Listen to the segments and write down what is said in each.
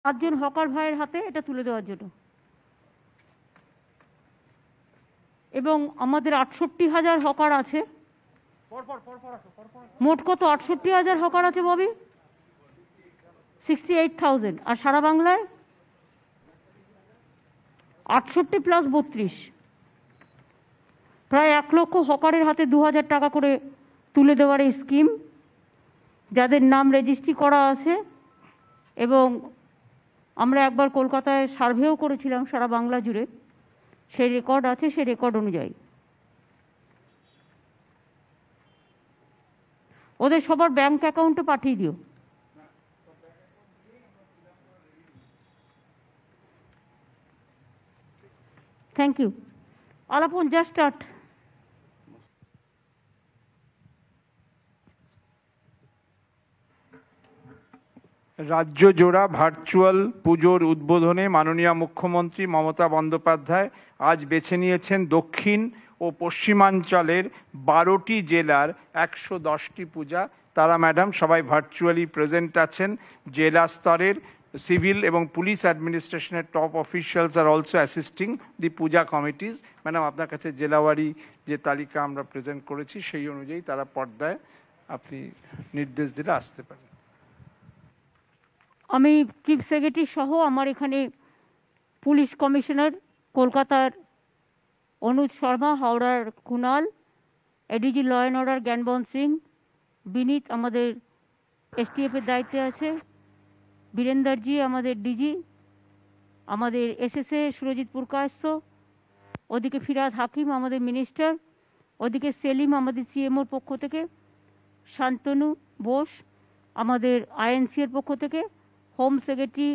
পাঁচজন হকার ভাইয়ের হাতে এটা তুলে দেওয়ার জন্য। এবং আমাদের 68,000 হকার আছে। মোট কত? 68,000 হকার আছে ববি, 68,000। আর সারা বাংলায় 68 প্লাস 32, প্রায় 1 লক্ষ হকারের হাতে 2,000 টাকা করে তুলে দেওয়ার এই স্কিম, যাদের নাম রেজিস্ট্রি করা আছে। এবং আমরা একবার কলকাতায় সার্ভেও করেছিলাম সারা বাংলা জুড়ে, সেই রেকর্ড আছে। সেই রেকর্ড অনুযায়ী ওদের সবার ব্যাংক অ্যাকাউন্টে পাঠিয়ে দিও। Thank you. Alapan, just start. রাজ্য জোড়া ভার্চুয়াল পুজোর উদ্বোধনে মাননীয় মুখ্যমন্ত্রী মমতা বন্দ্যোপাধ্যায় আজ বেছে নিয়েছেন দক্ষিণ ও পশ্চিমাঞ্চলের 12টি জেলার 110টি পূজা। তারা ম্যাডাম সবাই ভার্চুয়ালি প্রেজেন্ট আছেন। জেলা স্তরের সিভিল এবং পুলিশ অ্যাডমিনিস্ট্রেশনের top officials are also assisting the puja committees. Madam, আপনার কাছে জেলাওয়ারি যে তালিকা আমরা প্রেজেন্ট করেছি সেই অনুযায়ী তারা পর্দায় আপনি নির্দেশ দিলে আসতে পারেন। আমি চিফ সেক্রেটারি সহ আমার এখানে পুলিশ কমিশনার কলকাতার অনুজ শর্মা, হাওড়ার Kunal, ADG law and order Gyanwant Singh, Vineet আমাদের এসটিএফের দায়িত্বে আছে, বীরেন্দারজি আমাদের ডিজি, আমাদের এসএসএ সুরজিৎ পুরকায়স্থ, ওদিকে ফিরাদ হাকিম আমাদের মিনিস্টার, ওদিকে সেলিম আমাদের সিএমওর পক্ষ থেকে, শান্তনু বোস আমাদের আইএনসি এর পক্ষ থেকে, হোম সেক্রেটারি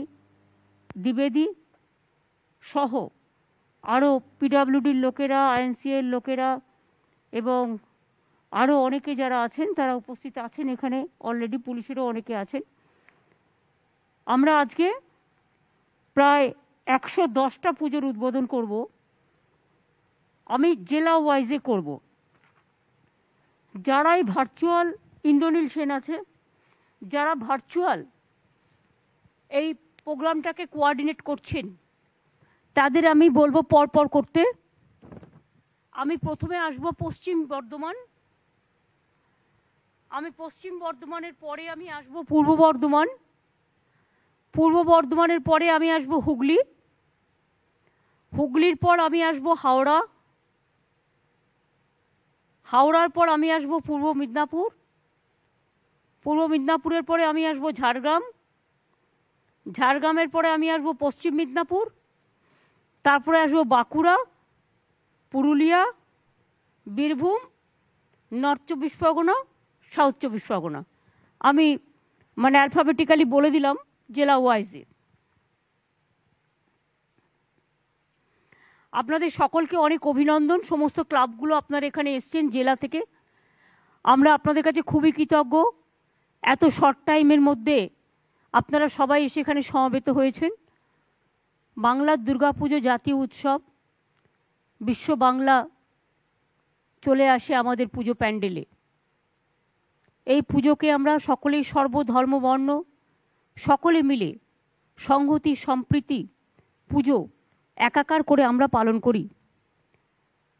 দ্বিবেদী সহ আরও পিডাব্লিউডির লোকেরা, আইএনসি এর লোকেরা এবং আরও অনেকে যারা আছেন তারা উপস্থিত আছেন এখানে। অলরেডি পুলিশেরও অনেকে আছেন। আমরা আজকে প্রায় 110টা পুজোর উদ্বোধন করব। আমি জেলা ওয়াইজে করব। যারাই ভার্চুয়াল, ইন্দ্রনীল সেন আছে, যারা ভার্চুয়াল এই প্রোগ্রামটাকে কোঅর্ডিনেট করছেন তাদের আমি বলবো পরপর করতে। আমি প্রথমে আসব পশ্চিম বর্ধমান, আমি পশ্চিম বর্ধমানের পরে আমি আসব পূর্ব বর্ধমান, পূর্ব বর্ধমানের পরে আমি আসব হুগলি, হুগলির পর আমি আসব হাওড়া, হাওড়ার পর আমি আসব পূর্ব মিদনাপুর, পূর্ব মিদনাপুরের পরে আমি আসব ঝাড়গ্রাম, ঝাড়গ্রামের পরে আমি আসব পশ্চিম মিদনাপুর, তারপরে আসব বাঁকুড়া, পুরুলিয়া, বীরভূম, নর্থ 24 পরগনা, সাউথ 24 পরগনা। আমি মানে অ্যালফাবেটিক্যালি বলে দিলাম জেলা ওয়াইজে। আপনাদের সকলকে অনেক অভিনন্দন। সমস্ত ক্লাবগুলো আপনারা এখানে এসছেন জেলা থেকে। আমরা আপনাদের কাছে খুবই কৃতজ্ঞ। এত শর্ট টাইমের মধ্যে আপনারা সবাই এসে এখানে সমবেত হয়েছেন। বাংলার দুর্গাপুজো জাতীয় উৎসব, বিশ্ব বাংলা চলে আসে আমাদের পুজো প্যান্ডেলে। এই পুজোকে আমরা সকলেই সর্বধর্ম বর্ণ সকলে মিলে সংহতি সম্প্রীতি পুজো একাকার করে আমরা পালন করি।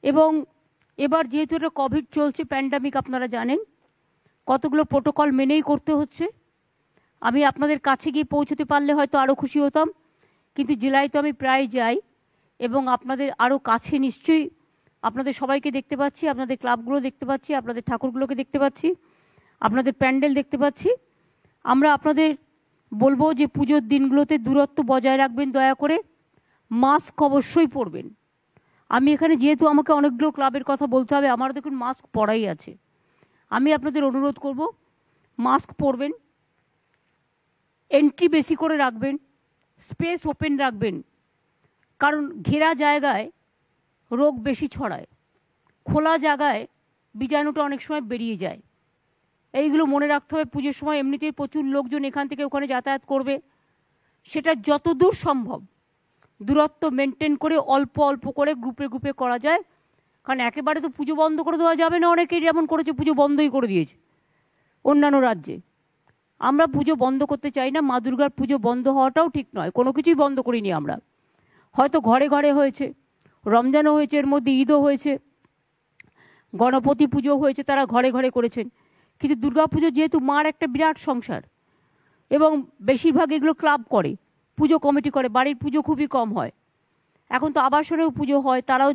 এবং এবার যেহেতু এটা কোভিড চলছে, প্যান্ডামিক, আপনারা জানেন কতগুলো প্রোটোকল মেনেই করতে হচ্ছে। আমি আপনাদের কাছে গিয়ে পৌঁছতে পারলে হয়তো আরও খুশি হতাম, কিন্তু জেলায় তো আমি প্রায় যাই এবং আপনাদের আরও কাছে নিশ্চয়ই আপনাদের সবাইকে দেখতে পাচ্ছি, আপনাদের ক্লাবগুলো দেখতে পাচ্ছি, আপনাদের ঠাকুরগুলোকে দেখতে পাচ্ছি, আপনাদের প্যান্ডেল দেখতে পাচ্ছি। আমরা আপনাদের বলবো যে পুজোর দিনগুলোতে দূরত্ব বজায় রাখবেন, দয়া করে মাস্ক অবশ্যই পরবেন। আমি এখানে যেহেতু আমাকে অনেকগুলো ক্লাবের কথা বলতে হবে, আমার দেখুন মাস্ক পরাই আছে। আমি আপনাদের অনুরোধ করব মাস্ক পরবেন, এন্ট্রি বেশি করে রাখবেন, স্পেস ওপেন রাখবেন, কারণ ঘেরা জায়গায় রোগ বেশি ছড়ায়, খোলা জায়গায় বীজাণুটা অনেক সময় বেরিয়ে যায়। এইগুলো মনে রাখতে হবে। পুজোর সময় এমনিতেই প্রচুর লোকজন এখান থেকে ওখানে যাতায়াত করবে, সেটা যতদূর সম্ভব দূরত্ব মেনটেন করে অল্প অল্প করে গ্রুপে গ্রুপে করা যায়। কারণ একেবারে তো পুজো বন্ধ করে দেওয়া যাবে না, অনেকেই যেমন করেছে পুজো বন্ধই করে দিয়েছে অন্যান্য রাজ্যে। আমরা পুজো বন্ধ করতে চাই না, মা দুর্গার পুজো বন্ধ হওয়াটাও ঠিক নয়, কোনো কিছুই বন্ধ করিনি আমরা। হয়তো ঘরে ঘরে হয়েছে, রমজানও হয়েছে, এর মধ্যে ঈদও হয়েছে, গণপতি পুজো হয়েছে, তারা ঘরে ঘরে করেছেন। কিন্তু দুর্গা পুজো যেহেতু মার একটা বিরাট সংসার, এবং বেশিরভাগ এগুলো ক্লাব করে, পুজো কমিটি করে, বাড়ির পুজো খুবই কম হয়। এখন তো আবাসনেও পুজো হয়, তারাও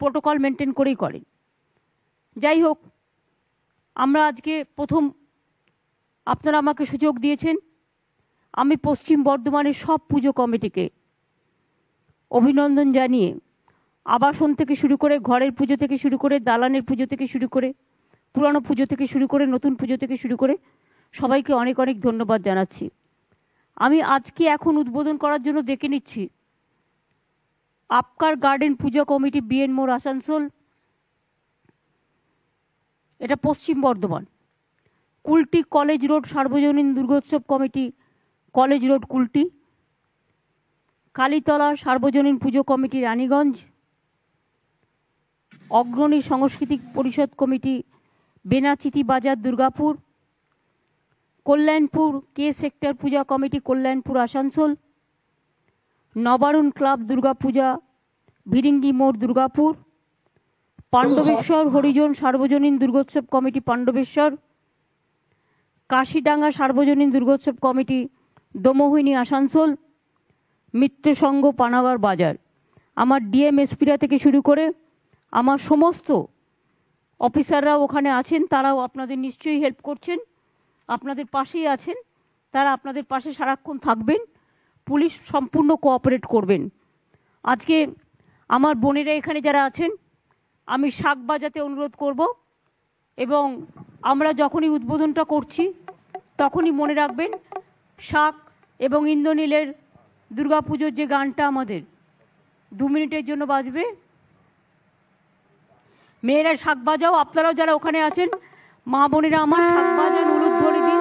প্রোটোকল মেনটেন করেই করেন। যাই হোক, আমরা আজকে প্রথম আপনারা আমাকে সুযোগ দিয়েছেন, আমি পশ্চিম বর্ধমানের সব পুজো কমিটিকে অভিনন্দন জানিয়ে আবাসন থেকে শুরু করে, ঘরের পুজো থেকে শুরু করে, দালানের পুজো থেকে শুরু করে, পুরানো পুজো থেকে শুরু করে, নতুন পুজো থেকে শুরু করে সবাইকে অনেক অনেক ধন্যবাদ জানাচ্ছি। আমি আজকে এখন উদ্বোধন করার জন্য ডেকে নিচ্ছি Apcar garden puja committee, BN মোড়, আসানসোল, এটা পশ্চিম বর্ধমান। কুলটি কলেজ রোড সার্বজনীন Durgotsav committee, college road Kulti. Kalitala সার্বজনীন পুজো কমিটি, রানীগঞ্জ। অগ্রণী সাংস্কৃতিক পরিষদ কমিটি, বেনাচিতি বাজার, দুর্গাপুর। কল্যাণপুর কে সেক্টর পূজা কমিটি, কল্যাণপুর, আসানসোল। নবারুণ ক্লাব দুর্গাপূজা, ভিরিঙ্গি মোড়, দুর্গাপুর। পাণ্ডবেশ্বর হরিজন সার্বজনীন দুর্গোৎসব কমিটি, পাণ্ডবেশ্বর। কাশিডাঙ্গা সার্বজনীন দুর্গোৎসব কমিটি, দমোহিনী, আসানসোল। মিত্র সংঘ, পানাগড় বাজার। আমার ডিএমএসপিরা থেকে শুরু করে আমার সমস্ত অফিসাররাও ওখানে আছেন, তারাও আপনাদের নিশ্চয়ই হেল্প করছেন, আপনাদের পাশেই আছেন, তারা আপনাদের পাশে সারাক্ষণ থাকবেন। পুলিশ সম্পূর্ণ কোঅপারেট করবেন। আজকে আমার বোনেরা এখানে যারা আছেন, আমি শাক বাজাতে অনুরোধ করব, এবং আমরা যখনই উদ্বোধনটা করছি তখনই মনে রাখবেন শাক এবং ইন্দ্রনীলের দুর্গাপুজোর যে গানটা আমাদের 2 মিনিটের জন্য বাজবে। মেয়েরা শাক বাজাও, আপনারাও যারা ওখানে আছেন মা বোনেরা আমার শাক বাজান, উলুদ ধরে দিন।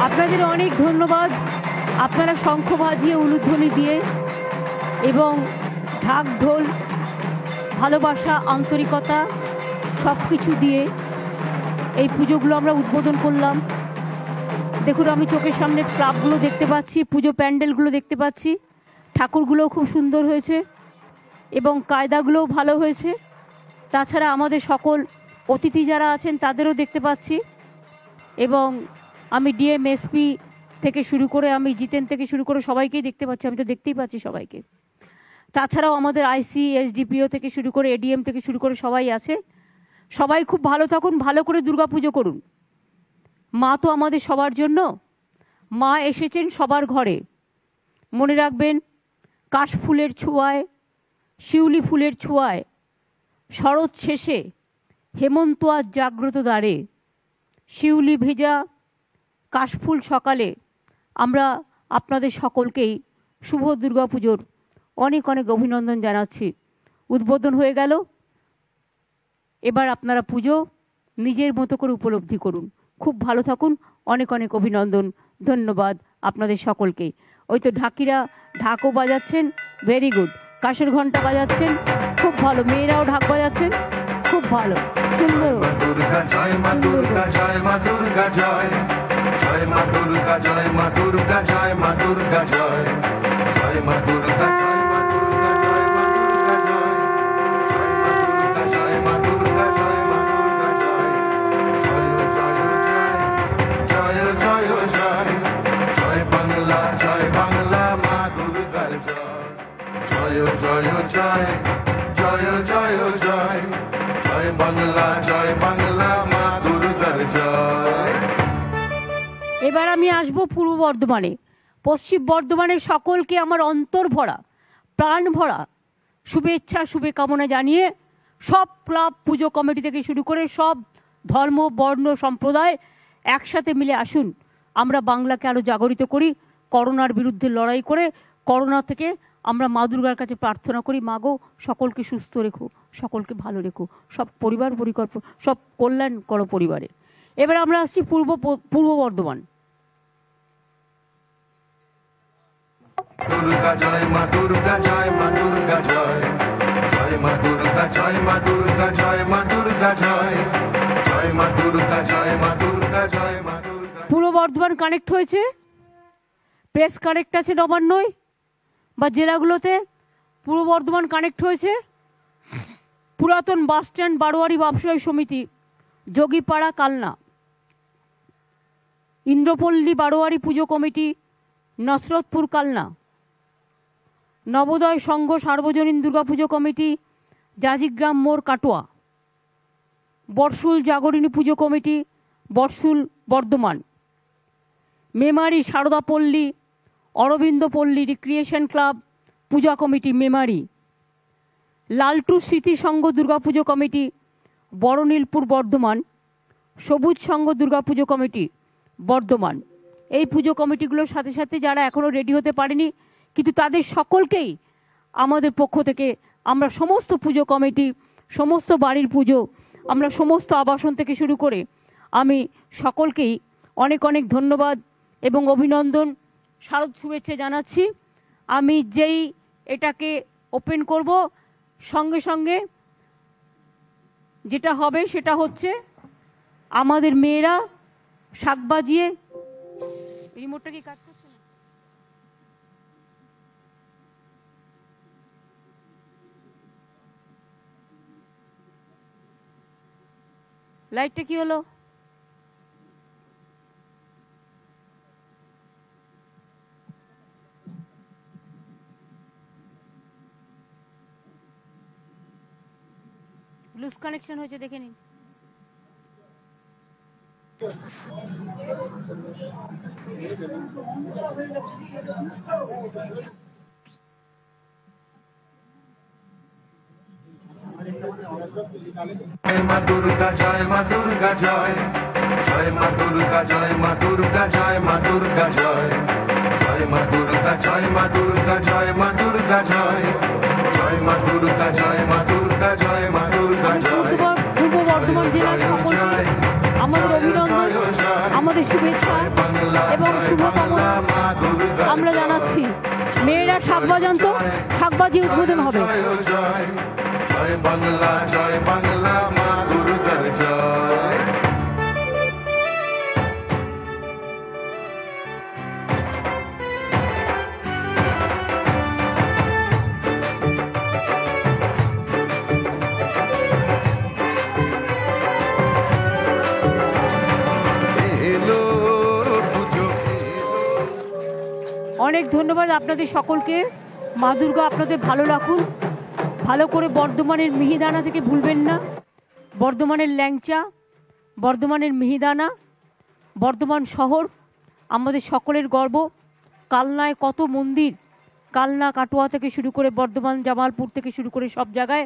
আপনাদের অনেক ধন্যবাদ। আপনারা শঙ্খ বাজিয়ে, উলুধ্বনি দিয়ে এবং ঢাক ঢোল, ভালোবাসা, আন্তরিকতা সব কিছু দিয়ে এই পুজোগুলো আমরা উদ্বোধন করলাম। দেখুন, আমি চোখের সামনে ক্লাবগুলো দেখতে পাচ্ছি, পুজো প্যান্ডেলগুলো দেখতে পাচ্ছি, ঠাকুরগুলোও খুব সুন্দর হয়েছে এবং কায়দাগুলোও ভালো হয়েছে। তাছাড়া আমাদের সকল অতিথি যারা আছেন তাদেরও দেখতে পাচ্ছি, এবং আমি ডিএমএসপি থেকে শুরু করে, আমি জিতেন থেকে শুরু করে সবাইকেই দেখতে পাচ্ছি, আমি তো দেখতেই পাচ্ছি সবাইকে। তাছাড়াও আমাদের আইসি, এসডিপিও থেকে শুরু করে, এডিএম থেকে শুরু করে সবাই আছে। সবাই খুব ভালো থাকুন, ভালো করে দুর্গাপুজো করুন। মা তো আমাদের সবার জন্য, মা এসেছেন সবার ঘরে। মনে রাখবেন, কাশফুলের ছোঁয়ায়, শিউলি ফুলের ছোঁয়ায়, শরৎ শেষে হেমন্ত আজ জাগ্রত দ্বারে, শিউলি ভেজা কাশফুল সকালে আমরা আপনাদের সকলকেই শুভ দুর্গাপুজোর অনেক অনেক অভিনন্দন জানাচ্ছি। উদ্বোধন হয়ে গেল, এবার আপনারা পুজো নিজের মতো করে উপলব্ধি করুন। খুব ভালো থাকুন, অনেক অনেক অভিনন্দন, ধন্যবাদ আপনাদের সকলকেই। ওই তো ঢাকিরা ঢাকও বাজাচ্ছেন, ভেরি গুড। কাশের ঘন্টা বাজাচ্ছেন, খুব ভালো। মেয়েরাও ঢাক বাজাচ্ছেন, খুব ভালো, সুন্দর। দুর্গা জয়, মা দুর্গা জয়, মা দুর্গা জয়, জয় মা দুর্গা জয়, মা দুর্গা জয়, মা দুর্গা জয়, জয় মা দুর্গা জয়, মা দুর্গা জয়, মা দুর্গা জয়, জয় মা দুর্গা জয়, মা দুর্গা জয়, জয় জয় জয়, জয় জয় জয় বাংলা, জয় বাংলা, মা দুর্গার জয়, জয় জয় জয়, জয় জয় জয়, জয় বাংলা, জয় বাংলা, মা দুর্গার জয়। এবার আমি আসবো পূর্ব বর্ধমানে। পশ্চিম বর্ধমানের সকলকে আমার অন্তর ভরা প্রাণ ভরা শুভেচ্ছা শুভকামনা জানিয়ে সব ক্লাব পুজো কমিটি থেকে শুরু করে সব ধর্ম বর্ণ সম্প্রদায় একসাথে মিলে আসুন, আমরা বাংলাকে আরো জাগরিত করি, করোনার বিরুদ্ধে লড়াই করে করোনা থেকে আমরা মা দুর্গার কাছে প্রার্থনা করি, মাগো সকলকে সুস্থ রেখো, সকলকে ভালো রেখো, সব পরিবার পরিকল্পনা সব কল্যাণ করো পরিবারে। এবার আমরা আসছি পূর্ব বর্ধমান। দুর্গা জয় মা দুর্গা জয় মা দুর্গা জয় জয় মা দুর্গা জয় মা দুর্গা জয় মা দুর্গা জয় জয় মা দুর্গা জয় মা দুর্গা জয় মা দুর্গা। পূর্ব বর্ধমান কানেক্ট হয়েছে, প্রেস কানেক্ট আছে নবান্নয় বা জেলাগুলোতে, পূর্ব বর্ধমান কানেক্ট হয়েছে। পুরাতন বাস স্ট্যান্ড বারোয়ারি ব্যবসায়ী সমিতি যোগীপাড়া কালনা, ইন্দ্রপল্লী বারোয়ারি পুজো কমিটি নসরতপুর কালনা, নবোদয় সংঘ সার্বজনীন দুর্গাপুজো কমিটি জাজিগ্রাম মোড় কাটোয়া, বর্ষুল জাগরণী পুজো কমিটি বর্ষুল বর্ধমান, মেমারি সারদাপল্লী অরবিন্দ পল্লী রিক্রিয়েশন ক্লাব পূজা কমিটি মেমারি, লালটু স্মৃতি সংঘ দুর্গাপুজো কমিটি বড়নীলপুর বর্ধমান, সবুজ সংঘ দুর্গাপুজো কমিটি বর্ধমান। এই পুজো কমিটিগুলোর সাথে সাথে যারা এখনো রেডি হতে পারেনি, কিন্তু তাদের সকলকেই আমাদের পক্ষ থেকে আমরা সমস্ত পুজো কমিটি, সমস্ত বাড়ির পুজো, আমরা সমস্ত আবাসন থেকে শুরু করে আমি সকলকেই অনেক অনেক ধন্যবাদ এবং অভিনন্দন শারদ শুভেচ্ছা জানাচ্ছি। আমি যেই এটাকে ওপেন করব, সঙ্গে সঙ্গে যেটা হবে সেটা হচ্ছে আমাদের মেয়েরা শাক বাজিয়ে, রিমোটটা কি কাজ করছে না? লাইটটা কি হলো? লুজ কানেকশন হয়েছে, দেখে নিন। জয় মা দুর্গা জয় মা দুর্গা জয় জয় মা দুর্গা জয় মা দুর্গা জয় মা দুর্গা জয় জয় মা দুর্গা জয় মা দুর্গা জয় মা দুর্গা জয় জয় মা দুর্গা জয় মা দুর্গা জয় মা দুর্গা জয়। পূর্ব বর্ধমান জেলার সকলকে আমাদের অভিনন্দন, আমাদের শুভেচ্ছা এবং শুভকামনা আমরা জানাচ্ছি। মেয়েরা শাক বাজান, তো শাক বাজিয়ে উদ্বোধন হবে। জয় বাংলা জয় বাংলা মা দুর্গার জয়। অনেক ধন্যবাদ আপনাদের সকলকে। মা দুর্গা আপনাদের ভালো রাখুন, ভালো করে। বর্ধমানের মিহিদানা থেকে ভুলবেন না, বর্ধমানের ল্যাংচা, বর্ধমানের মিহিদানা, বর্ধমান শহর আমাদের সকলের গর্ব। কালনায় কত মন্দির, কালনা কাটোয়া থেকে শুরু করে বর্ধমান জামালপুর থেকে শুরু করে সব জায়গায়,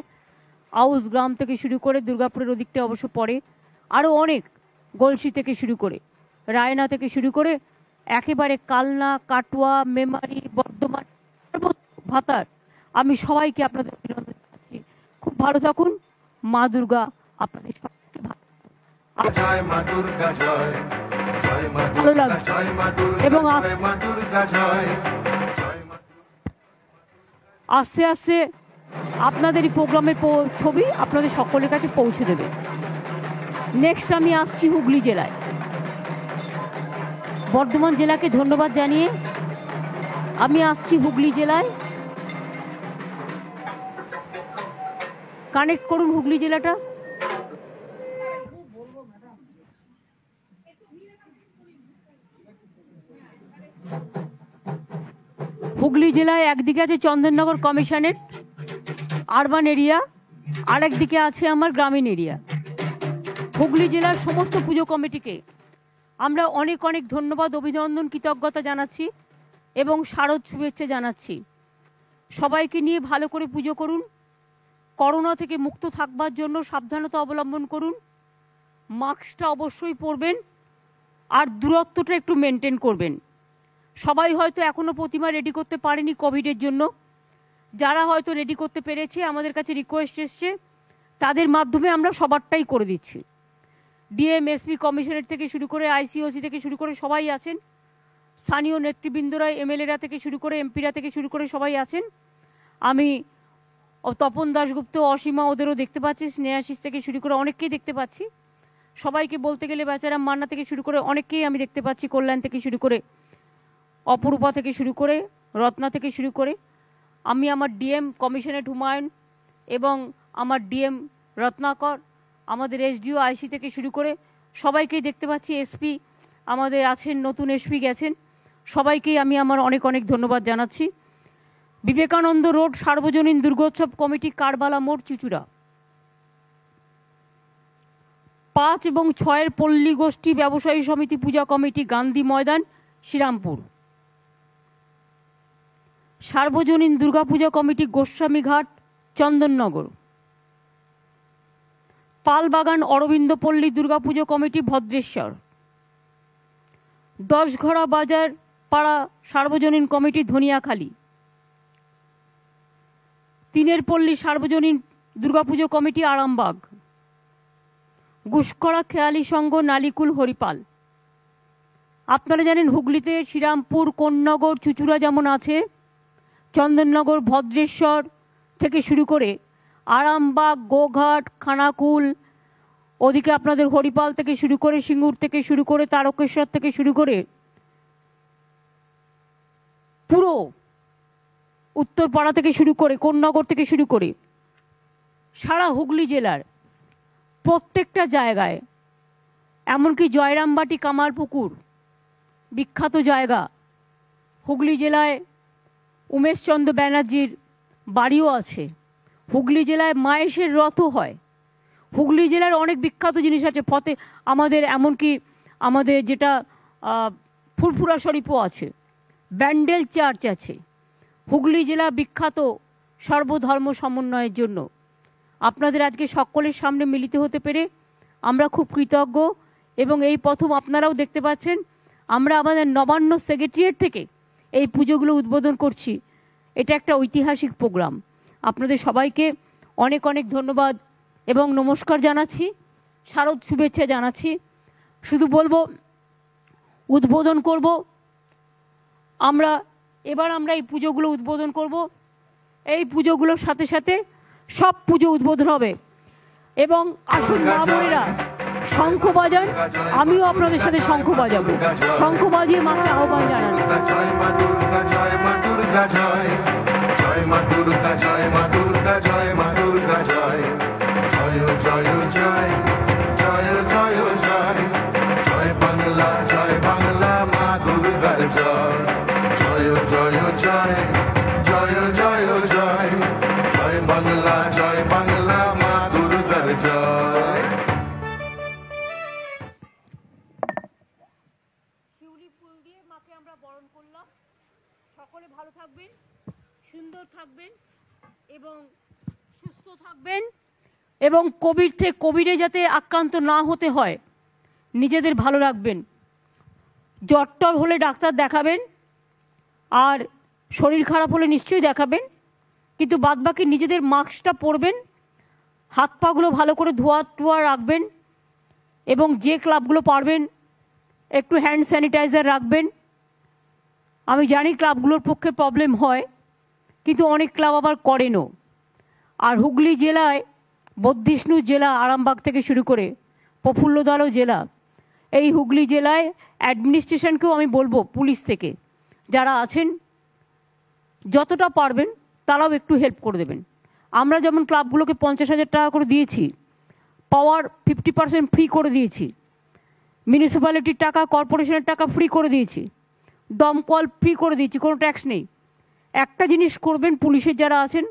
আউস গ্রাম থেকে শুরু করে দুর্গাপুরের ওদিকটা অবশ্য পড়ে, আরও অনেক, গলসি থেকে শুরু করে রায়না থেকে শুরু করে একেবারে কালনা কাটোয়া মেমারি বর্ধমান ভাতার, আমি সবাইকে আপনাদের অভিনন্দন জানাচ্ছি। খুব ভালো থাকুন, মা দুর্গা আপনাদের সবাইকে ভালো লাগছে। এবং আস্তে আস্তে আপনাদের এই প্রোগ্রামের ছবি আপনাদের সকলের কাছে পৌঁছে দেবে। নেক্সট আমি আসছি হুগলি জেলায়। বর্ধমান জেলাকে ধন্যবাদ জানিয়ে আমি আসছি হুগলি জেলায়। কানেক্ট করুন হুগলি জেলাটা। হুগলি জেলায় একদিকে আছে চন্দননগর কমিশনের আরবান এরিয়া, আরেকদিকে আছে আমার গ্রামীণ এরিয়া। হুগলি জেলার সমস্ত পুজো কমিটিকে আমরা অনেক অনেক ধন্যবাদ, অভিনন্দন, কৃতজ্ঞতা জানাচ্ছি। এবং শারদ শুভেচ্ছা জানাচ্ছি। সবাইকে নিয়ে ভালো করে পুজো করুন। করোনা থেকে মুক্ত থাকবার জন্য সাবধানতা অবলম্বন করুন। মাস্কটা অবশ্যই পরবেন আর দূরত্বটা একটু মেনটেন করবেন। সবাই হয়তো এখনো প্রতিমা রেডি করতে পারেনি কোভিডের জন্য। যারা হয়তো রেডি করতে পেরেছে, আমাদের কাছে রিকোয়েস্ট এসছে, তাদের মাধ্যমে আমরা সবারটাই করে দিচ্ছি। ডিএম, এসপি, কমিশনারেট থেকে শুরু করে আইসিওসি থেকে শুরু করে সবাই আছেন। স্থানীয় নেতৃবৃন্দরা, এমএলএরা থেকে শুরু করে এমপিরা থেকে শুরু করে সবাই আছেন। আমি তপন দাশগুপ্ত, অসীমা ওদেরও দেখতে পাচ্ছি, স্নেহাশিস থেকে শুরু করে অনেককেই দেখতে পাচ্ছি। সবাইকে বলতে গেলে বেচারাম মান্না থেকে শুরু করে অনেককেই আমি দেখতে পাচ্ছি, কল্যাণ থেকে শুরু করে, অপরূপা থেকে শুরু করে, রত্না থেকে শুরু করে। আমি আমার ডিএম কমিশনারেট হুমায়ুন এবং আমার ডিএম রত্নাকর, আমাদের এসডিও আইসি থেকে শুরু করে সবাইকেই দেখতে পাচ্ছি। এসপি আমাদের আছেন, নতুন এসপি গেছেন, সবাইকেই আমি আমার অনেক অনেক ধন্যবাদ জানাচ্ছি। বিবেকানন্দ রোড সার্বজনীন দুর্গোৎসব কমিটি, কারবালা মোড়, চুচুড়া। 5 এবং 6 পল্লী গোষ্ঠী ব্যবসায়ী সমিতি পূজা কমিটি, গান্ধী ময়দান, শ্রীরামপুর। সার্বজনীন দুর্গাপূজা কমিটি, গোস্বামীঘাট, চন্দননগর। পালবাগান অরবিন্দ পল্লী দুর্গাপুজো কমিটি, ভদ্রেশ্বর। 10ঘড়া বাজার পাড়া সার্বজনীন কমিটি, ধনিয়াখালী। 3 পল্লী সার্বজনীন দুর্গাপুজো কমিটি, আরামবাগ। গুসকরা খেয়ালি সংঘ, নালিকুল, হরিপাল। আপনারা জানেন হুগলিতে শ্রীরামপুর, কোন্নগর, চুচুড়া যেমন আছে, চন্দননগর, ভদ্রেশ্বর থেকে শুরু করে আরামবাগ, গোঘাট, খানাকুল, ওদিকে আপনাদের হরিপাল থেকে শুরু করে, সিঙ্গুর থেকে শুরু করে, তারকেশ্বর থেকে শুরু করে পুরো উত্তরপাড়া থেকে শুরু করে, কোন্নগর থেকে শুরু করে সারা হুগলি জেলার প্রত্যেকটা জায়গায়, এমনকি জয়রামবাটি, কামারপুকুর বিখ্যাত জায়গা, হুগলি জেলায় উমেশচন্দ্র ব্যানার্জির বাড়িও আছে। হুগলি জেলায় মায়েশের রথও হয়। হুগলি জেলার অনেক বিখ্যাত জিনিস আছে, আমাদের এমনকি আমাদের যেটা ফুরফুরা শরীফও আছে, ব্যান্ডেল চার্চ আছে। হুগলি জেলা বিখ্যাত সর্বধর্ম সমন্বয়ের জন্য। আপনাদের আজকে সকলের সামনে মিলিত হতে পেরে আমরা খুব কৃতজ্ঞ। এবং এই প্রথম আপনারাও দেখতে পাচ্ছেন, আমরা আমাদের নবান্ন সেক্রেটারিয়েট থেকে এই পুজোগুলো উদ্বোধন করছি। এটা একটা ঐতিহাসিক প্রোগ্রাম। আপনাদের সবাইকে অনেক অনেক ধন্যবাদ এবং নমস্কার জানাচ্ছি, শারদ শুভেচ্ছা জানাচ্ছি। শুধু বলবো, উদ্বোধন করব আমরা, এবার আমরা এই পুজোগুলো উদ্বোধন করব। এই পুজোগুলোর সাথে সাথে সব পুজো উদ্বোধন হবে। এবং আসুন মা বোনেরা শঙ্খ বাজান, আমিও আপনাদের সাথে শঙ্খ বাজাবো। শঙ্খ বাজিয়ে মাকে আহ্বান জানান। জয় মা দুর্গা, জয় মা দুর্গা, জয় জয় মা দুর্গা, জয় মা দুর্গা, জয় মা দুর্গা, জয় জয় জয় জয় জয় জয় জয় জয় বাংলা, জয় বাংলা, মা দুর্গার জয় জয় জয় জয় জয় জয় জয় জয় বাংলা, জয় বাংলা, মা দুর্গার জয়। শিউলি ফুল দিয়ে মাকে আমরা বরণ করলাম। সকলে ভালো থাকবেন, সুন্দর থাকবেন এবং সুস্থ থাকবেন। এবং কোভিডে যাতে আক্রান্ত না হতে হয়, নিজেদের ভালো রাখবেন। জ্বর টর হলে ডাক্তার দেখাবেন, আর শরীর খারাপ হলে নিশ্চয়ই দেখাবেন, কিন্তু বাদবাকি নিজেদের মাস্কটা পরবেন, হাত পাগুলো ভালো করে ধোয়া রাখবেন, এবং যে ক্লাবগুলো পারবেন একটু হ্যান্ড স্যানিটাইজার রাখবেন। আমি জানি ক্লাবগুলোর পক্ষে প্রবলেম হয়, কিন্তু অনেক ক্লাব আবার করেনও। আর হুগলি জেলায়, বদ্ধিষ্ণু জেলা, আরামবাগ থেকে শুরু করে প্রফুল্লদারও জেলা, এই হুগলি জেলায় অ্যাডমিনিস্ট্রেশনকেও আমি বলবো, পুলিশ থেকে যারা আছেন যতটা পারবেন তারাও একটু হেল্প করে দেবেন। আমরা যেমন ক্লাবগুলোকে 50,000 টাকা করে দিয়েছি, পাওয়ার 50% ফ্রি করে দিয়েছি, মিউনিসিপ্যালিটির টাকা, কর্পোরেশনের টাকা ফ্রি করে দিয়েছি, দমকল ফ্রি করে দিয়েছি, কোনো ট্যাক্স নেই। একটা জিনিস করবেন, পুলিশের যারা আছেন,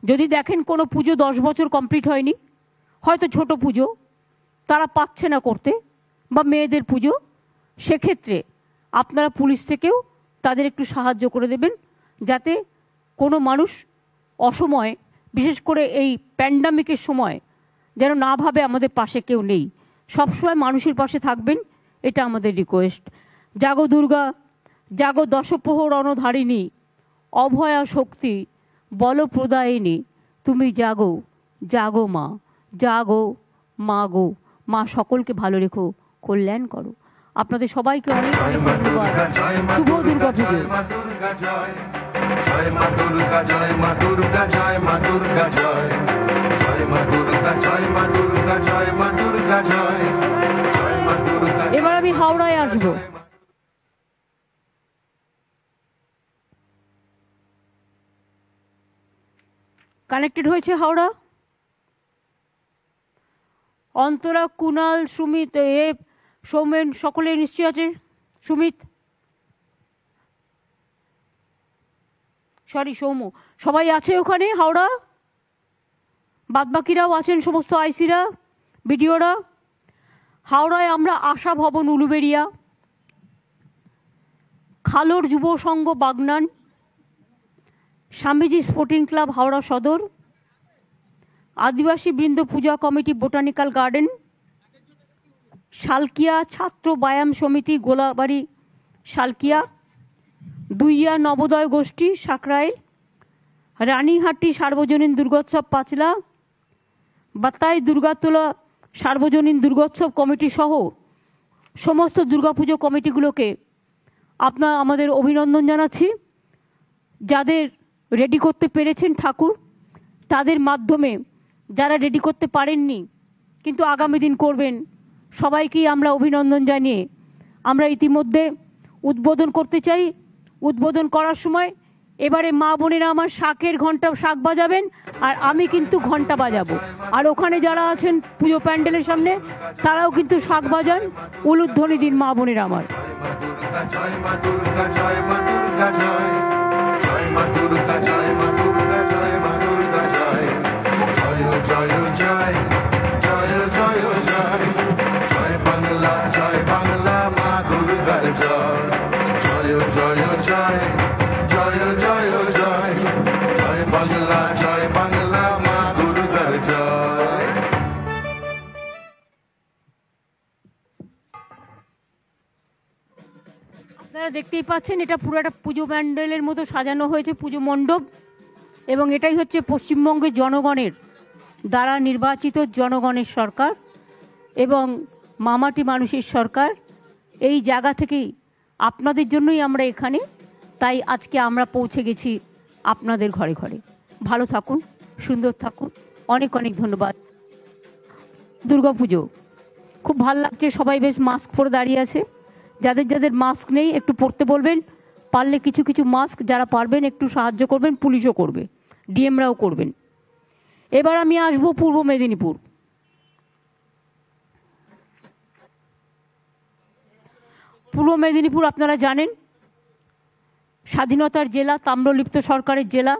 যদি দেখেন কোনো পুজো 10 বছর কমপ্লিট হয়নি, হয়তো ছোট পুজো তারা পাচ্ছে না করতে, বা মেয়েদের পুজো, সেক্ষেত্রে আপনারা পুলিশ থেকেও তাদের একটু সাহায্য করে দেবেন, যাতে কোনো মানুষ অসময়ে, বিশেষ করে এই প্যান্ডামিকের সময়, যেন না ভাবে আমাদের পাশে কেউ নেই। সবসময় মানুষের পাশে থাকবেন, এটা আমাদের রিকোয়েস্ট। জাগো দুর্গা, জাগো দশপ্রহর রণধারিণী, অভয়া শক্তি বল প্রদায়িনী, তুমি জাগো জাগো মা, জাগো মা গো। মা সকলকে ভালো রেখো, কল্যাণ করো। আপনাদের সবাইকে অনেক অনেক ধন্যবাদ। শুভ দুর্গা পুজো। জয় মা দুর্গা জয়, জয় মা দুর্গা জয়, মা দুর্গা জয়, মা দুর্গা জয়, জয় মা দুর্গা জয়, মা দুর্গা জয়, মা দুর্গা জয়, জয় মা দুর্গা। এবার আমি হাওড়ায় আসবো। কানেক্টেড হয়েছে হাওড়া? অন্তরা, কুনাল, সুমিত, সৌমেন, সকলে নিশ্চয় আছে। সুমিত, সরি সৌম্য, সবাই আছে ওখানে হাওড়া? বাদবাকিরাও আছেন, সমস্ত আইসিরা, বিডিওরা। হাওড়ায় আমরা আশা ভবন উলুবেড়িয়া, খালোর যুব সংঘ বাগনান, স্বামীজি স্পোর্টিং ক্লাব হাওড়া সদর, আদিবাসী বৃন্দ পূজা কমিটি বোটানিক্যাল গার্ডেন, শালকিয়া ছাত্র ব্যায়াম সমিতি গোলাবাড়ি শালকিয়া, দুইয়া নবোদয় গোষ্ঠী সাকরাইল, রানীহাটি সার্বজনীন দুর্গোৎসব পাঁচলা, বাতাই দুর্গাতলা সার্বজনীন দুর্গোৎসব কমিটি সহ সমস্ত দুর্গাপুজো কমিটিগুলোকে আমাদের অভিনন্দন জানাচ্ছি। যাদের রেডি করতে পেরেছেন ঠাকুর, তাদের মাধ্যমে যারা রেডি করতে পারেননি কিন্তু আগামী দিন করবেন, সবাইকেই আমরা অভিনন্দন জানিয়ে আমরা ইতিমধ্যে উদ্বোধন করতে চাই। উদ্বোধন করার সময় এবারে মা বোনেরা আমার শাকের ঘন্টা, শাক বাজাবেন, আর আমি কিন্তু ঘন্টা বাজাবো। আর ওখানে যারা আছেন পুজো প্যান্ডেলের সামনে, তারাও কিন্তু শাক বাজান, উলুধ্বনি দিন মা বোনেরা আমার। জয় মা দুর্গা জয়, মা দুর্গা জয়, জয় মা দুর্গা জয়, মা দুর্গা জয়, মা দুর্গা জয়, জয় জয় জয়, জয় জয় জয়, জয় বাংলা, জয় বাংলা, মা দুর্গার জয়, জয় জয় জয়, জয় জয় জয়, জয় বাংলা, জয় বাংলা, মা দুর্গার জয়। আপনারা দেখতেই পাচ্ছেন, এটা পুরো একটা পুজো প্যান্ডেলের মতো সাজানো হয়েছে, পুজো মণ্ডপ, এবং এটাই হচ্ছে পশ্চিমবঙ্গের জনগণের দ্বারা নির্বাচিত জনগণের সরকার এবং মামাটি মানুষের সরকার। এই জায়গা থেকেই আপনাদের জন্যই আমরা এখানে, তাই আজকে আমরা পৌঁছে গেছি আপনাদের ঘরে ঘরে। ভালো থাকুন, সুন্দর থাকুন, অনেক অনেক ধন্যবাদ। দুর্গাপুজো খুব ভালো লাগছে, সবাই বেশ মাস্ক পরে দাঁড়িয়ে আছে। যাদের যাদের মাস্ক নেই একটু পরতে বলবেন, পারলে কিছু কিছু মাস্ক যারা পারবেন একটু সাহায্য করবেন, পুলিশও করবে, ডিএমরাও করবেন। এবার আমি আসবো পূর্ব মেদিনীপুর। পূর্ব মেদিনীপুর আপনারা জানেন স্বাধীনতার জেলা, তাম্রলিপ্ত সরকারের জেলা,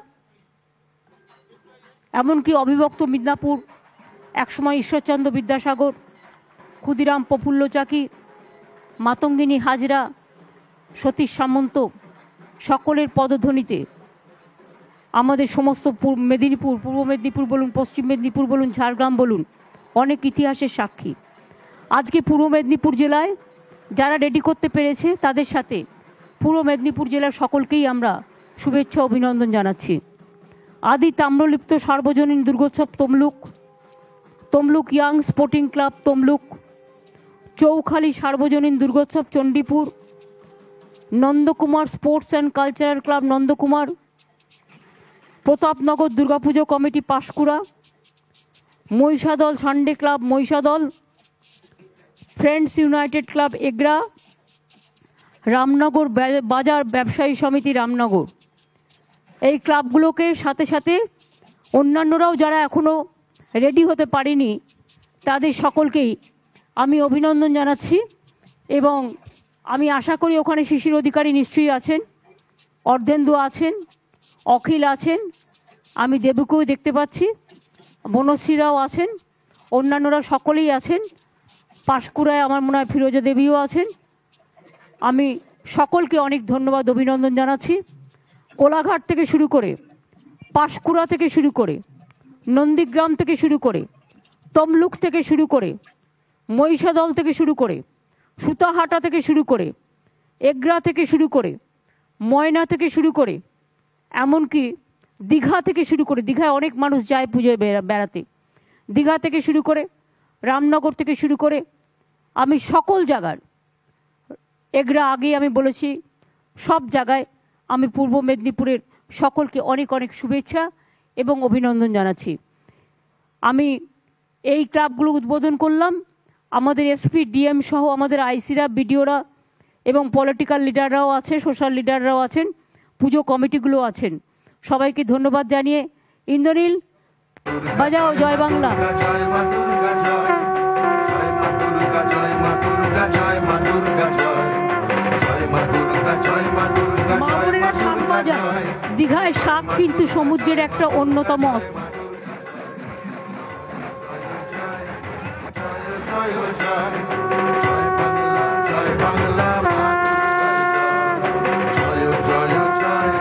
এমনকি অবিভক্ত মিদনাপুর, একসময় ঈশ্বরচন্দ্র বিদ্যাসাগর, ক্ষুদিরাম প্রফুল্ল চাকি, মাতঙ্গিনী হাজরা, সতীশ সামন্ত, সকলের পদধ্বনিতে আমাদের সমস্ত মেদিনীপুর, পূর্ব মেদিনীপুর বলুন, পশ্চিম মেদিনীপুর বলুন, ঝাড়গ্রাম বলুন, অনেক ইতিহাসের সাক্ষী। আজকে পূর্ব মেদিনীপুর জেলায় যারা রেডি করতে পেরেছে তাদের সাথে পূর্ব মেদিনীপুর জেলার সকলকেই আমরা শুভেচ্ছা অভিনন্দন জানাচ্ছি। আদি তাম্রলিপ্ত সার্বজনীন Durgotsav Tamluk, Tamluk young sporting club Tamluk, Chaukhali সার্বজনীন Durgotsav Chandipur, Nandakumar sports and cultural club Nandakumar, Pratapnagar Durgapuja committee Panskura, Mahishadal Sunday club Mahishadal, friends united club Egra, Ramnagar বাজার ব্যবসায়ী সমিতি রামনগর। এই ক্লাবগুলোকে সাথে সাথে অন্যান্যরাও যারা এখনও রেডি হতে পারেনি তাদের সকলকেই আমি অভিনন্দন জানাচ্ছি। এবং আমি আশা করি ওখানে শিশির অধিকারী নিশ্চয়ই আছেন, অর্ধেন্দু আছেন, অখিল আছেন, আমি দেবুকেও দেখতে পাচ্ছি, বনশ্রীরাও আছেন, অন্যান্যরা সকলেই আছেন। পাঁশকুড়ায় আমার মনে হয় ফিরোজা দেবীও আছেন। আমি সকলকে অনেক ধন্যবাদ অভিনন্দন জানাচ্ছি। কোলাঘাট থেকে শুরু করে, পাঁশকুড়া থেকে শুরু করে, নন্দীগ্রাম থেকে শুরু করে, তমলুক থেকে শুরু করে, মহিষাদল থেকে শুরু করে, সুতাহাটা থেকে শুরু করে, এগরা থেকে শুরু করে, ময়না থেকে শুরু করে, এমনকি দীঘা থেকে শুরু করে, দীঘায় অনেক মানুষ যায় পুজোয় বেড়াতে, দীঘা থেকে শুরু করে, রামনগর থেকে শুরু করে, আমি সকল জায়গার, এগরা আগেই আমি বলেছি, সব জায়গায় আমি পূর্ব মেদিনীপুরের সকলকে অনেক অনেক শুভেচ্ছা এবং অভিনন্দন জানাচ্ছি। আমি এই ক্লাবগুলো উদ্বোধন করলাম। আমাদের এসপি, ডিএম সহ আমাদের আইসিরা, বিডিওরা এবং পলিটিক্যাল লিডাররাও আছে, সোশ্যাল লিডাররাও আছেন, পুজো কমিটিগুলো আছেন। সবাইকে ধন্যবাদ জানিয়ে ইন্দ্রনীল বাজাও জয় বাংলা। জয় মা দুর্গা জয়, জয় মা দুর্গা, জয় মা দুর্গা, জয় মা দুর্গা জয়, জয় মা দুর্গা, জয় মা দুর্গা, মা জয় মা বোনেরা শাক দুর্গা ভাজা। জয়। দীঘায় শাক কিন্তু সমুদ্রের একটা অন্যতম অস্ত্র। জয় জয়, জয় বাংলা, জয় বাংলা মা দুর্গার জয়, জয় জয়,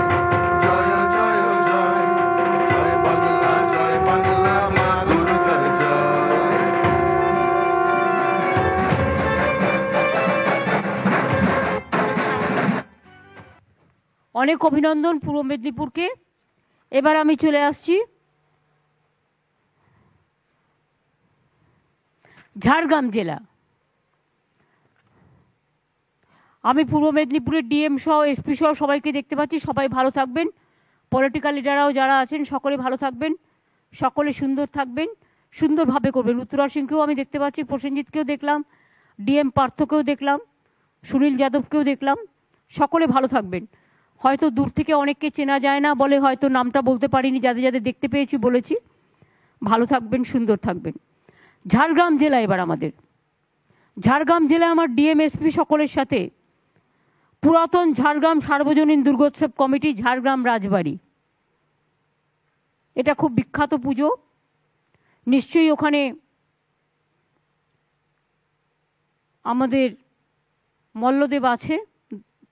জয় জয় জয়, জয় বাংলা, জয় বাংলা মা দুর্গার জয়। অনেক অভিনন্দন পূর্ব মেদিনীপুরকে। এবার আমি চলে আসছি ঝাড়গ্রাম জেলা। আমি পূর্ব মেদিনীপুরের ডিএম সহ, এসপি সহ সবাইকে দেখতে পাচ্ছি। সবাই ভালো থাকবেন, পলিটিক্যাল লিডাররাও যারা আছেন সকলে ভালো থাকবেন, সকলে সুন্দর থাকবেন, সুন্দরভাবে করবেন। উত্তরা সিংকেও আমি দেখতে পাচ্ছি, প্রসেনজিৎকেও দেখলাম, ডিএম পার্থকেও দেখলাম, সুনীল যাদবকেও দেখলাম। সকলে ভালো থাকবেন। হয়তো দূর থেকে অনেককে চেনা যায় না বলে হয়তো নামটা বলতে পারিনি, যাদের যাদের দেখতে পেয়েছি বলেছি। ভালো থাকবেন, সুন্দর থাকবেন। ঝাড়গ্রাম জেলা এবার আমাদের, ঝাড়গ্রাম জেলায় আমার ডিএম, এসপি সকলের সাথে পুরাতন ঝাড়গ্রাম সার্বজনীন দুর্গোৎসব কমিটি ঝাড়গ্রাম রাজবাড়ি, এটা খুব বিখ্যাত পুজো। নিশ্চয়ই ওখানে আমাদের মল্লদেব আছে,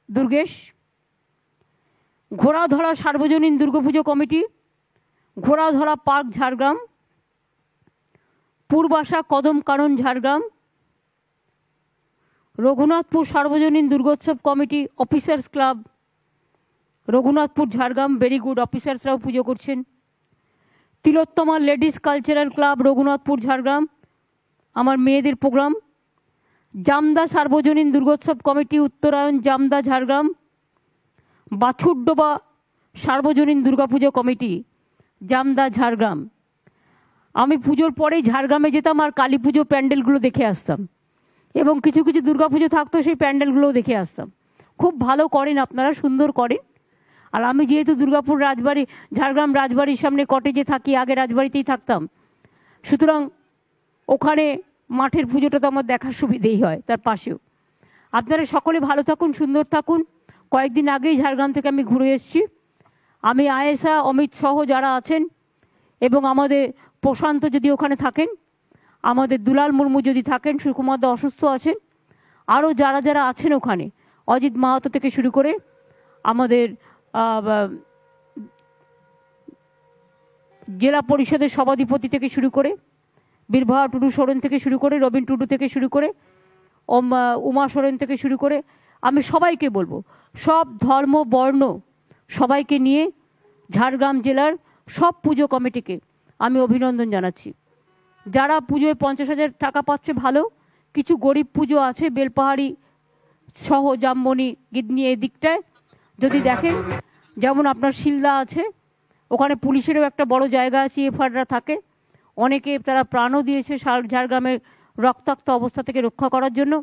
দুর্গেশ। ঘোড়াধরা সার্বজনীন দুর্গাপুজো কমিটি, ঘোড়াধরা পার্ক ঝাড়গ্রাম, পূর্বাশা কদম কানন ঝাড়গ্রাম, রঘুনাথপুর সার্বজনীন Durgotsav committee, officers club Raghunathpur Jhargram, very good, অফিসার্সরাও পুজো করছেন। Tilottama ladies cultural club Raghunathpur Jhargram, আমার মেয়েদের প্রোগ্রাম। জামদা সার্বজনীন দুর্গোৎসব কমিটি, উত্তরায়ণ জামদা ঝাড়গ্রাম। বাছুরডোবা সার্বজনীন দুর্গাপুজো কমিটি, জামদা ঝাড়গ্রাম। আমি পুজোর পরেই ঝাড়গ্রামে যেতাম আর কালী পুজো প্যান্ডেলগুলো দেখে আসতাম, এবং কিছু কিছু দুর্গাপুজো থাকতো সেই প্যান্ডেলগুলোও দেখে আসতাম। খুব ভালো করেন আপনারা, সুন্দর করেন। আর আমি যেহেতু দুর্গাপুর রাজবাড়ি, ঝাড়গ্রাম রাজবাড়ির সামনে কটেজে থাকি, আগে রাজবাড়িতেই থাকতাম, সুতরাং ওখানে মাঠের পুজোটা তো আমার দেখার সুবিধেই হয়, তার পাশেও। আপনারা সকলে ভালো থাকুন, সুন্দর থাকুন। কয়েকদিন আগেই ঝাড়গ্রাম থেকে আমি ঘুরে এসেছি। আমি আয়েশা, অমিত সহ যারা আছেন, এবং আমাদের প্রশান্ত যদি ওখানে থাকেন, আমাদের দুলাল মুর্মু যদি থাকেন, সুকুমার দা অসুস্থ আছেন, আরও যারা যারা আছেন ওখানে, অজিত মাহাতো থেকে শুরু করে আমাদের জেলা পরিষদের সভাধিপতি থেকে শুরু করে, বীরভা টুডু সোরেন থেকে শুরু করে, রবীন টুডু থেকে শুরু করে, উমা সোরেন থেকে শুরু করে, আমি সবাইকে বলবো, সব ধর্ম বর্ণ সবাইকে নিয়ে ঝাড়গ্রাম জেলার সব পুজো কমিটিকে আমি অভিনন্দন জানাচ্ছি। যারা পুজোয় 50,000 টাকা পাচ্ছে ভালো, কিছু গরিব পুজো আছে বেলপাহাড়ি সহ জামবনি গিদনি এই দিকটায় যদি দেখেন, যেমন আপনার শিলদা আছে, ওখানে পুলিশেরও একটা বড় জায়গা আছে, এফআররা থাকে, অনেকে তারা প্রাণও দিয়েছে ঝাড়গ্রামের রক্তাক্ত অবস্থা থেকে রক্ষা করার জন্য।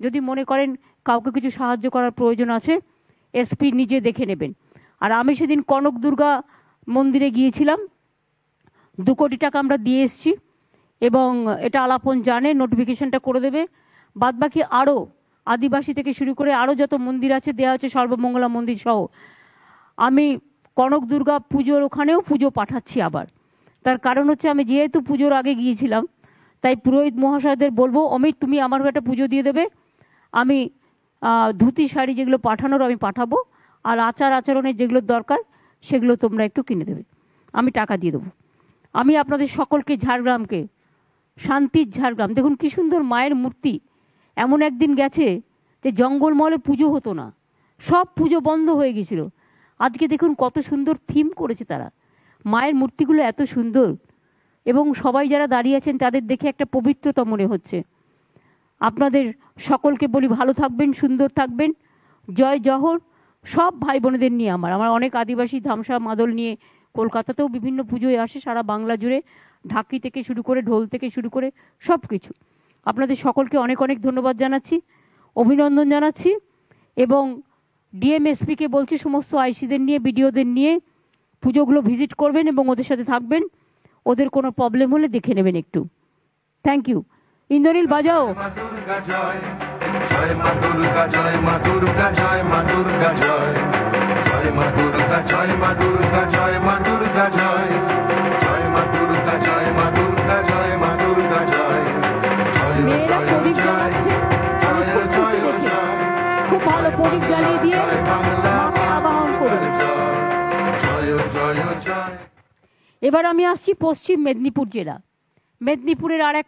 যদি মনে করেন কাউকে কিছু সাহায্য করার প্রয়োজন আছে, এসপি নিজে দেখে নেবেন। আর আমি সেদিন কনক দুর্গা মন্দিরে গিয়েছিলাম, 2 কোটি টাকা আমরা দিয়ে এসেছি, এবং এটা আলাপন জানে, নোটিফিকেশনটা করে দেবে। বাদবাকি আরও আদিবাসী থেকে শুরু করে আরও যত মন্দির আছে দেওয়া হচ্ছে, সর্বমঙ্গলা মন্দির সহ। আমি কনক দুর্গা পুজোর ওখানেও পুজো পাঠাচ্ছি আবার। তার কারণ হচ্ছে, আমি যেহেতু পুজোর আগে গিয়েছিলাম, তাই পুরোহিত মহাশয়দের বলবো, অমিত তুমি আমার একটা পুজো দিয়ে দেবে। আমি ধুতি শাড়ি যেগুলো পাঠানোর আমি পাঠাবো, আর আচার আচরণের যেগুলো দরকার সেগুলো তোমরা একটু কিনে দেবে, আমি টাকা দিয়ে দেবো। আমি আপনাদের সকলকে ঝাড়গ্রামকে, শান্তির ঝাড়গ্রাম, দেখুন কী সুন্দর মায়ের মূর্তি। এমন একদিন গেছে যে জঙ্গলমহলে পুজো হতো না, সব পুজো বন্ধ হয়ে গেছিল। আজকে দেখুন কত সুন্দর থিম করেছে তারা, মায়ের মূর্তিগুলো এত সুন্দর, এবং সবাই যারা দাঁড়িয়ে আছেন তাদের দেখে একটা পবিত্রতা মনে হচ্ছে। আপনাদের সকলকে বলি ভালো থাকবেন, সুন্দর থাকবেন, জয় জহর। সব ভাই বোনেদের নিয়ে আমার অনেক আদিবাসী ধামসা মাদল নিয়ে কলকাতাতেও বিভিন্ন পুজোয় আসে, সারা বাংলা জুড়ে, ঢাকি থেকে শুরু করে ঢোল থেকে শুরু করে সব কিছু। আপনাদের সকলকে অনেক অনেক ধন্যবাদ জানাচ্ছি, অভিনন্দন জানাচ্ছি, এবং ডিএমএসপিকে বলছি সমস্ত আইসিদের নিয়ে, বিডিওদের নিয়ে পুজোগুলো ভিজিট করবেন এবং ওদের সাথে থাকবেন, ওদের কোনো প্রবলেম হলে দেখে নেবেন একটু। Thank you. ইন্দ্রনীল বাজাও। মা দুর্গা জয়, জয় মা দুর্গা, জয় মা দুর্গা, জয় মা দুর্গা জয়, জয় মা দুর্গা, জয় মা দুর্গা, জয় মা দুর্গা জয়, জয় মা দুর্গা, জয় মা দুর্গা, জয় মা দুর্গা জয়, জয় মেয়েরা জয় প্রদীপ জয়, জ্বালাচ্ছে, আমি জয় খুব খুশি জয় দেখে। জয়, খুব ভালো প্রদীপ জ্বালিয়ে দিয়ে মাকে আবাহন করুন। জয় জয় জয়। এবার আমি আসছি পশ্চিম মেদিনীপুর জেলা। মেদিনীপুরের আর এক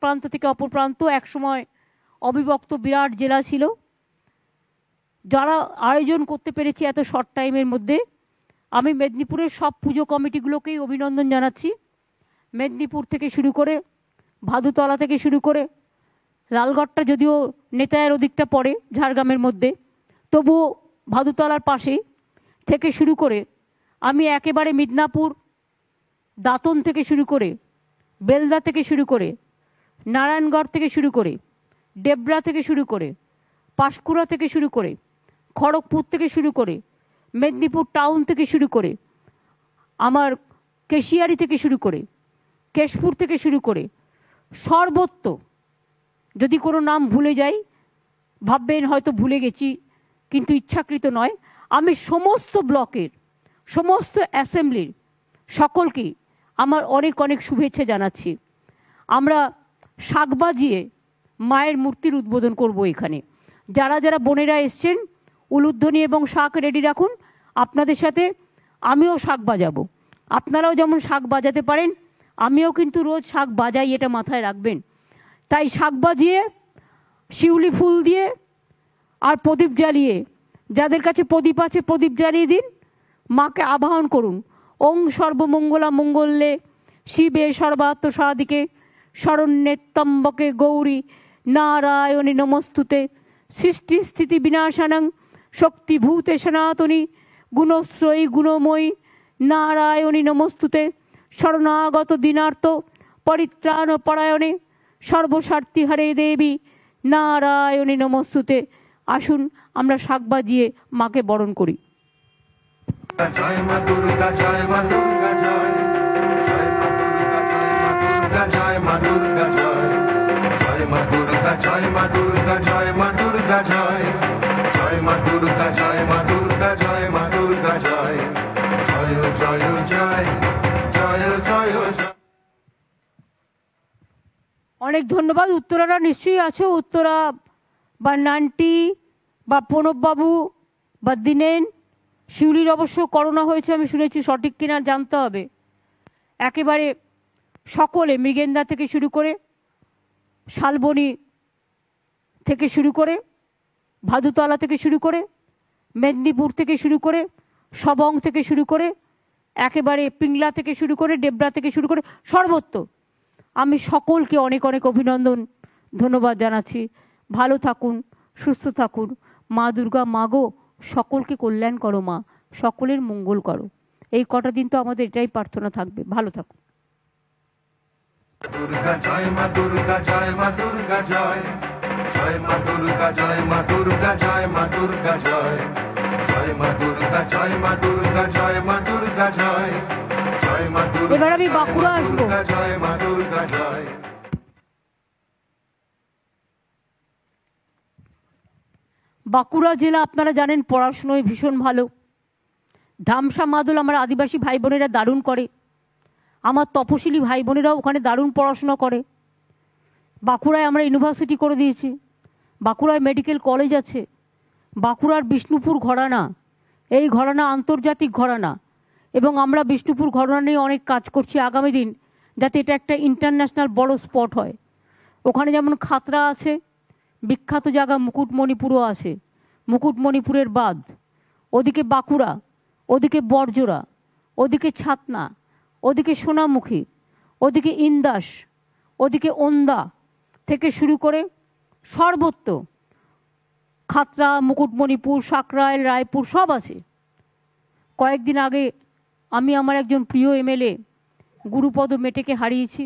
প্রান্ত থেকে অপর প্রান্ত একসময় অবিভক্ত বিরাট জেলা ছিল। যারা আয়োজন করতে পেরেছে এত শর্ট টাইমের মধ্যে, আমি মেদিনীপুরের সব পুজো কমিটিগুলোকেই অভিনন্দন জানাচ্ছি। মেদিনীপুর থেকে শুরু করে, ভাদুতলা থেকে শুরু করে, লালগড়টা যদিও নেতায়ের ওদিকটা পড়ে ঝাড়গ্রামের মধ্যে, তবুও ভাদুতলার পাশে থেকে শুরু করে আমি একেবারে মিদনাপুর, দাঁতন থেকে শুরু করে, বেলদা থেকে শুরু করে, নারায়ণগড় থেকে শুরু করে, ডেবরা থেকে শুরু করে, পাঁশকুড়া থেকে শুরু করে, খড়গপুর থেকে শুরু করে, মেদিনীপুর টাউন থেকে শুরু করে, আমার কেশিয়ারি থেকে শুরু করে, কেশপুর থেকে শুরু করে, সর্বত্র, যদি কোনো নাম ভুলে যাই ভাববেন হয়তো ভুলে গেছি, কিন্তু ইচ্ছাকৃত নয়। আমি সমস্ত ব্লকের, সমস্ত অ্যাসেম্বলির সকলকেই আমার অনেক অনেক শুভেচ্ছা জানাচ্ছি। আমরা শাক বাজিয়ে মায়ের মূর্তির উদ্বোধন করব এখানে। যারা যারা বোনেরা এসছেন উলুধ্বনি এবং শাক রেডি রাখুন, আপনাদের সাথে আমিও শাক বাজাবো। আপনারাও যেমন শাক বাজাতে পারেন, আমিও কিন্তু রোজ শাক বাজাই, এটা মাথায় রাখবেন। তাই শাক বাজিয়ে, শিউলি ফুল দিয়ে আর প্রদীপ জ্বালিয়ে, যাদের কাছে প্রদীপ আছে প্রদীপ জ্বালিয়ে দিন, মাকে আবাহন করুন। ওং সর্বমঙ্গলা মঙ্গলে শিবে সর্বাত্ম সাদিকে শরণ্যে ত্র্যম্বকে গৌরী নারায়ণী নমস্তুতে সৃষ্টি স্থিতি বিনাশানং শক্তিভূতে সনাতনী গুণশ্রয়ী গুণময়ী নারায়ণী নমস্তুতে শরণাগত দিনার্থ পরিত্রাণ পরায়ণে সর্বস্বার্থী হরে দেবী নারায়ণী নমস্তুতে। আসুন আমরা শাক বাজিয়ে মাকে বরণ করি। জয় মা দুর্গা, জয় মা দুর্গা জয়, জয় মা দুর্গা, জয় মা দুর্গা, জয় মা দুর্গা জয়, জয় মা দুর্গা, জয় মা দুর্গা, জয় মা দুর্গা জয়, জয় মা দুর্গা, জয় মা দুর্গা, জয় মা দুর্গা জয়, জয় জয় জয়, জয় জয় জয়। অনেক ধন্যবাদ। উত্তরারা নিশ্চয়ই আছো, উত্তরা বা নান্টি বা প্রণববাবু বা দিনেন। শিউলির অবশ্য করোনা হয়েছে আমি শুনেছি, সঠিক কিনা জানতে হবে। একেবারে সকলে, মৃগেন্দা থেকে শুরু করে, শালবনী থেকে শুরু করে, ভাদুতলা থেকে শুরু করে, মেদিনীপুর থেকে শুরু করে, সবং থেকে শুরু করে, একেবারে পিংলা থেকে শুরু করে, ডেবরা থেকে শুরু করে, সর্বত্র আমি সকলকে অনেক অনেক অভিনন্দন, ধন্যবাদ জানাচ্ছি। ভালো থাকুন, সুস্থ থাকুন। মা দুর্গা, মা গো, সকলকে কল্যাণ করো মা, সকলের মঙ্গল করো। এই কটা দিন তো আমাদের এটাই প্রার্থনা থাকবে। ভালো থাকুন। দুর্গা, জয় মা দুর্গা, জয় মা দুর্গা জয়, জয় মা দুর্গা, জয় মা দুর্গা, জয় মা দুর্গা জয়, জয় মা দুর্গা, জয় মা দুর্গা, জয় মা দুর্গা জয়, জয় মা দুর্গা। এবার আমি বাঁকুড়া আসবো। জয় মা দুর্গা জয়। বাঁকুড়া জেলা আপনারা জানেন পড়াশুনোয় ভীষণ ভালো। ধামসা মাদল আমার আদিবাসী ভাই বোনেরা দারুণ করে, আমার তপশিলি ভাই বোনেরাও ওখানে দারুণ পড়াশোনা করে। বাঁকুড়ায় আমরা ইউনিভার্সিটি করে দিয়েছি। বাঁকুড়ায় মেডিকেল কলেজ আছে, বাঁকুড়ার বিষ্ণুপুর ঘরানা, এই ঘরানা আন্তর্জাতিক ঘরানা, এবং আমরা বিষ্ণুপুর ঘরানা নিয়ে অনেক কাজ করছি আগামী দিন, যাতে এটা একটা ইন্টারন্যাশনাল বড় স্পট হয়। ওখানে যেমন খাতড়া আছে, বিখ্যাত জায়গা মুকুটমণিপুরও আছে, মুকুটমণিপুরের বাঁধ, ওদিকে বাঁকুড়া, ওদিকে বড়জোড়া, ওদিকে ছাতনা, ওদিকে সোনামুখী, ওদিকে ইন্দাস, ওদিকে ওন্দা থেকে শুরু করে সর্বত্র খাতড়া, মুকুটমণিপুর, সাকরাইল, রায়পুর সব আছে। কয়েকদিন আগে আমি আমার একজন প্রিয় এমএলএ গুরুপদ মেটেকে হারিয়েছি।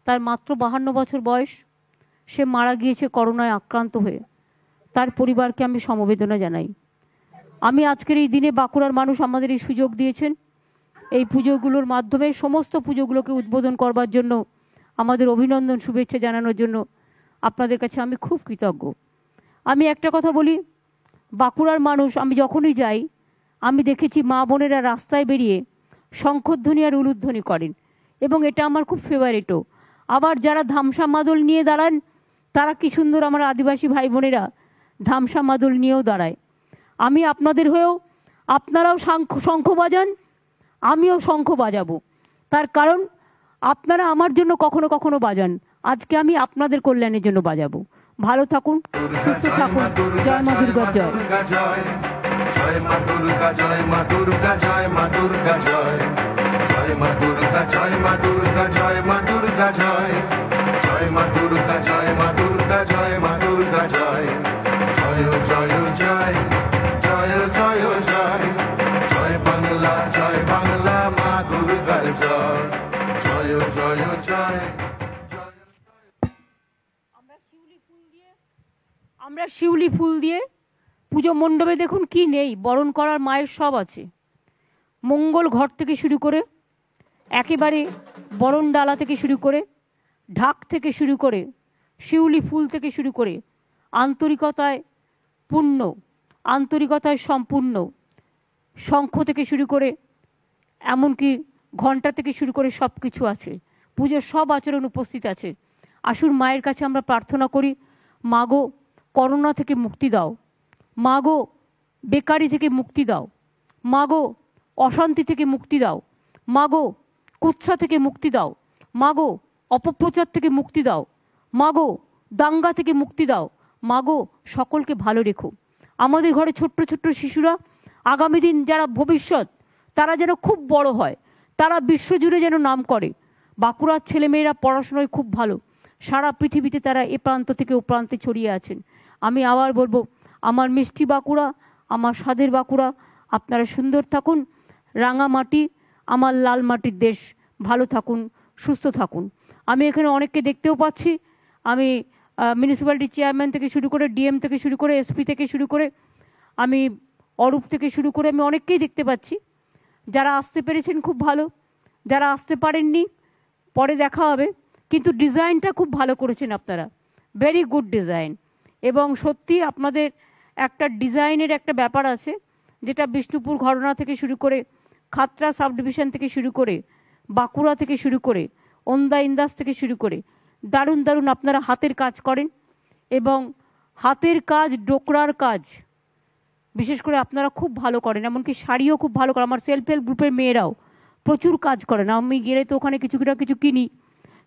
তার মাত্র 52 বছর বয়স। সে মারা গিয়েছে করোনায় আক্রান্ত হয়ে। তার পরিবারকে আমি সমবেদনা জানাই। আমি আজকের এই দিনে বাঁকুড়ার মানুষ আমাদের এই সুযোগ দিয়েছেন, এই পুজোগুলোর মাধ্যমে সমস্ত পুজোগুলোকে উদ্বোধন করবার জন্য, আমাদের অভিনন্দন শুভেচ্ছা জানানোর জন্য আপনাদের কাছে আমি খুব কৃতজ্ঞ। আমি একটা কথা বলি, বাঁকুড়ার মানুষ, আমি যখনই যাই আমি দেখেছি মা বোনেরা রাস্তায় বেরিয়ে শঙ্খধ্বনি আর উলুধ্বনি করেন, এবং এটা আমার খুব ফেভারিটও। আবার যারা ধামসা মাদল নিয়ে দাঁড়ান, তারা কি সুন্দর আমার আদিবাসী ভাই বোনেরা ধামসা মাদল নিয়েও দাঁড়ায়। আমি আপনাদের হয়েও, আপনারাও শঙ্খ বাজান, আমিও শঙ্খ বাজাবো। তার কারণ আপনারা আমার জন্য কখনো কখনো বাজান, আজকে আমি আপনাদের কল্যাণের জন্য বাজাবো। ভালো থাকুন, সুস্থ থাকুন। জয় মা দুর্গা জয়। জয় মা দুর্গা, জয় মা দুর্গা, জয় মা দুর্গা জয়। জয় মা দুর্গা, জয় মা দুর্গা, জয় মা দুর্গা জয়। জয় মা দুর্গা, জয় মা দুর্গা, জয় মা দুর্গা জয়। জয় জয় জয়, জয় জয় জয়। জয় বাংলা, জয় বাংলা, মা দুর্গার জয়। জয় জয় জয়। আমরা শিউলি ফুল দিয়ে পুজো মণ্ডপে দেখুন কি নেই, বরণ করার মায়ের সব আছে। মঙ্গল ঘর থেকে শুরু করে একেবারে বরণ ডালা থেকে শুরু করে, ঢাক থেকে শুরু করে, শিউলি ফুল থেকে শুরু করে, আন্তরিকতায় পূর্ণ, আন্তরিকতায় সম্পূর্ণ, শঙ্খ থেকে শুরু করে এমনকি ঘণ্টা থেকে শুরু করে সব কিছু আছে। পুজোর সব আচরণ উপস্থিত আছে। আসুন মায়ের কাছে আমরা প্রার্থনা করি, মাগো করোনা থেকে মুক্তি দাও, মাগো বেকারি থেকে মুক্তি দাও, মাগো অশান্তি থেকে মুক্তি দাও, মাগো কুৎসা থেকে মুক্তি দাও, মাগো অপপ্রচার থেকে মুক্তি দাও, মাগো দাঙ্গা থেকে মুক্তি দাও, মাগো সকলকে ভালো রেখো। আমাদের ঘরে ছোট্ট ছোট্ট শিশুরা, আগামী দিন যারা ভবিষ্যৎ, তারা যেন খুব বড় হয়, তারা বিশ্বজুড়ে যেন নাম করে। বাঁকুড়ার ছেলেমেয়েরা পড়াশোনায় খুব ভালো, সারা পৃথিবীতে তারা এ প্রান্ত থেকে ও প্রান্তে ছড়িয়ে আছেন। আমি আবার বলবো, আমার মিষ্টি বাঁকুড়া, আমার স্বাদের বাঁকুড়া, আপনারা সুন্দর থাকুন। রাঙামাটি আমার লাল মাটির দেশ, ভালো থাকুন, সুস্থ থাকুন। আমি এখানে অনেককে দেখতেও পাচ্ছি। আমি মিউনিসিপ্যালিটি চেয়ারম্যান থেকে শুরু করে, ডিএম থেকে শুরু করে, এসপি থেকে শুরু করে, আমি অরূপ থেকে শুরু করে, আমি অনেককেই দেখতে পাচ্ছি। যারা আসতে পেরেছেন খুব ভালো, যারা আসতে পারেননি পরে দেখা হবে, কিন্তু ডিজাইনটা খুব ভালো করেছেন আপনারা, ভেরি গুড ডিজাইন। এবং সত্যি আপনাদের একটা ডিজাইনের একটা ব্যাপার আছে, যেটা বিষ্ণুপুর ঘরানা থেকে শুরু করে, খাতড়া সাব ডিভিশন থেকে শুরু করে, বাঁকুড়া থেকে শুরু করে, ওন্দা ইন্দাস থেকে শুরু করে, দারুণ দারুণ আপনারা হাতের কাজ করেন। এবং হাতের কাজ, ডোকরার কাজ বিশেষ করে আপনারা খুব ভালো করেন, এমনকি শাড়িও খুব ভালো করেন। আমার সেলফ হেল্প গ্রুপের মেয়েরাও প্রচুর কাজ করেন, আমি গেলে তো ওখানে কিছু কিছু কিনি,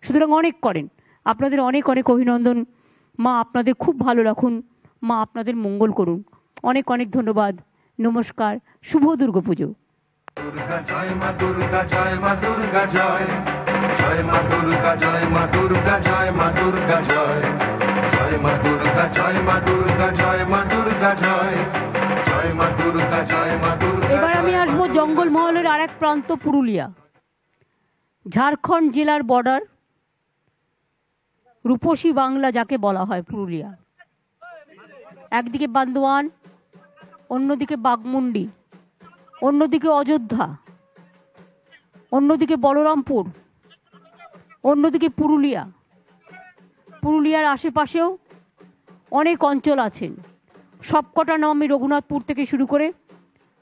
সুতরাং অনেক করেন। আপনাদের অনেক অনেক অভিনন্দন। মা আপনাদের খুব ভালো রাখুন, মা আপনাদের মঙ্গল করুন। অনেক অনেক ধন্যবাদ। নমস্কার, শুভ দুর্গাপুজো। দুর্গা, জয় মা দুর্গা, জয় মা দুর্গা জয়। জয় মা দুর্গা, জয় মা দুর্গা, জয় মা দুর্গা জয়। জয় মা দুর্গা, জয় মা দুর্গা, জয় মা দুর্গা জয়। জয় মা দুর্গা, জয় মা দুর্গা। এবার আমি আসবো জঙ্গলমহলের আরেক প্রান্ত, পুরুলিয়া, ঝাড়খণ্ড জেলার বর্ডার, রূপসী বাংলা যাকে বলা হয় পুরুলিয়া। একদিকে বান্দোয়ান, অন্যদিকে বাগমুন্ডি, অন্যদিকে অযোধ্যা, অন্যদিকে বলরামপুর, অন্যদিকে পুরুলিয়া। পুরুলিয়ার আশেপাশেও অনেক অঞ্চল আছেন, সবকটা নাম আমি রঘুনাথপুর থেকে শুরু করে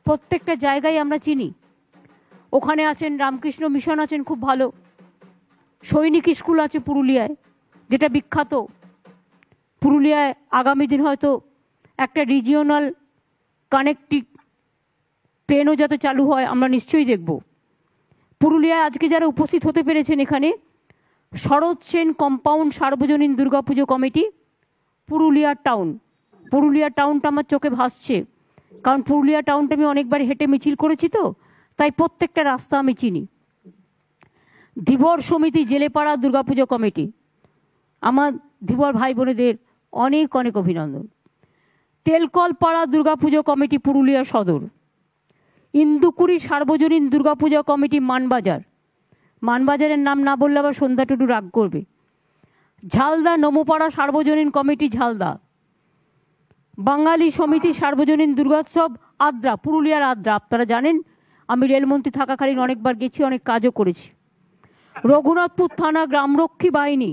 প্রত্যেকটা জায়গায় আমরা চিনি। ওখানে আছেন রামকৃষ্ণ মিশন আছেন খুব ভালো, সৈনিক স্কুল আছে পুরুলিয়ায় যেটা বিখ্যাত, পুরুলিয়ায় আগামী দিন হয়তো একটা রিজিওনাল কানেক্টিং ট্রেনও যাতে চালু হয় আমরা নিশ্চয়ই দেখব। পুরুলিয়ায় আজকে যারা উপস্থিত হতে পেরেছেন এখানে শরৎ সেন কম্পাউন্ড সার্বজনীন দুর্গাপুজো কমিটি পুরুলিয়া টাউন। পুরুলিয়া টাউনটা আমার চোখে ভাসছে, কারণ পুরুলিয়া টাউনটা আমি অনেকবার হেঁটে মিছিল করেছি, তো তাই প্রত্যেকটা রাস্তা আমি চিনি। ধীবর সমিতি জেলেপাড়া দুর্গাপুজো কমিটি, আমার ধীবর ভাই বোনেদের অনেক অনেক অভিনন্দন। তেলকলপাড়া দুর্গাপুজো কমিটি পুরুলিয়া সদর। ইন্দুকুড়ি সার্বজনীন দুর্গাপূজা কমিটি মানবাজার, মানবাজারের নাম না বললে আবার সন্ধ্যা টুডু রাগ করবে। ঝালদা নমোপাড়া সার্বজনীন কমিটি ঝালদা। বাঙালি সমিতি সার্বজনীন দুর্গোৎসব আদ্রা, পুরুলিয়ার আদ্রা, আপনারা জানেন আমি রেলমন্ত্রী থাকাকালীন অনেকবার গেছি, অনেক কাজও করেছি। রঘুনাথপুর থানা গ্রামরক্ষী বাহিনী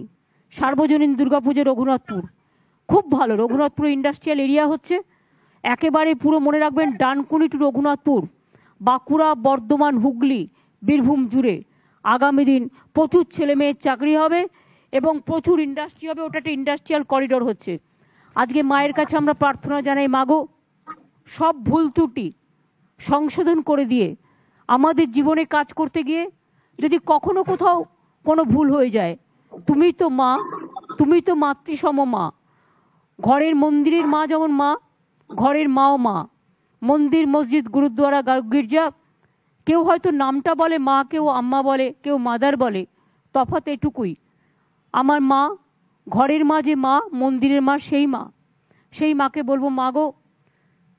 সার্বজনীন দুর্গাপুজো রঘুনাথপুর, খুব ভালো। রঘুনাথপুর ইন্ডাস্ট্রিয়াল এরিয়া হচ্ছে একেবারে পুরো মনে রাখবেন ডানকুনি টু রঘুনাথপুর, বাঁকুড়া, বর্ধমান, হুগলি, বীরভূম জুড়ে আগামী দিন প্রচুর ছেলে মেয়ের চাকরি হবে এবং প্রচুর ইন্ডাস্ট্রি হবে। ওটা একটা ইন্ডাস্ট্রিয়াল করিডোর হচ্ছে। আজকে মায়ের কাছে আমরা প্রার্থনা জানাই, মাগো সব ভুল ত্রুটি সংশোধন করে দিয়ে আমাদের জীবনে কাজ করতে গিয়ে যদি কখনো কোথাও কোনো ভুল হয়ে যায়, তুমি তো মা, তুমি তো মাতৃসম মা। ঘরের মন্দিরের মা যেমন মা, ঘরের মাও মা। মন্দির, মসজিদ, গুরুদ্বারা, গির্জা, কেউ হয়তো নামটা বলে মা, কেউ আম্মা বলে, কেউ মাদার বলে, তফাৎ এটুকুই। আমার মা, ঘরের মা যে মা, মন্দিরের মা সেই মা। সেই মাকে বলবো, মা গো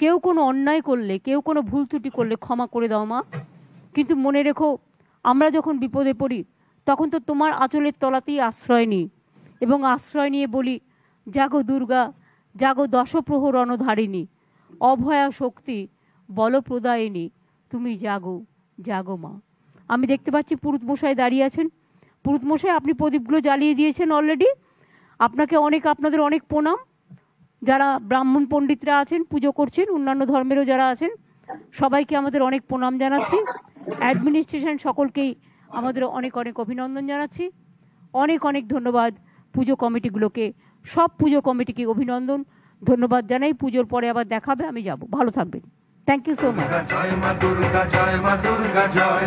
কেউ কোনো অন্যায় করলে, কেউ কোনো ভুল ত্রুটি করলে ক্ষমা করে দাও মা, কিন্তু মনে রেখো আমরা যখন বিপদে পড়ি তখন তো তোমার আঁচলের তলাতেই আশ্রয় নিই, এবং আশ্রয় নিয়ে বলি, জাগো দুর্গা, জাগো দশপ্রহর রণধারিণী, অভয়া শক্তি বলপ্রদায়িনী, তুমি জাগো, জাগো মা। আমি দেখতে পাচ্ছি পুরুত মশাই দাঁড়িয়ে আছেন। পুরুত মশাই, আপনি প্রদীপগুলো জ্বালিয়ে দিয়েছেন অলরেডি, আপনাকে অনেক, আপনাদের অনেক প্রণাম। যারা ব্রাহ্মণ পণ্ডিতরা আছেন পুজো করছেন, অন্যান্য ধর্মেরও যারা আছেন, সবাইকে আমাদের অনেক প্রণাম জানাচ্ছি। অ্যাডমিনিস্ট্রেশন সকলকেই আমাদের অনেক অনেক অভিনন্দন জানাচ্ছি। অনেক অনেক ধন্যবাদ পুজো কমিটিগুলোকে, সব পুজো কমিটিকে অভিনন্দন ধন্যবাদ জানাই। পুজোর পরে আবার দেখাবে, আমি যাব, ভালো থাকবেন। Thank you so much. জয় মা দুর্গা, জয় মা দুর্গা, জয়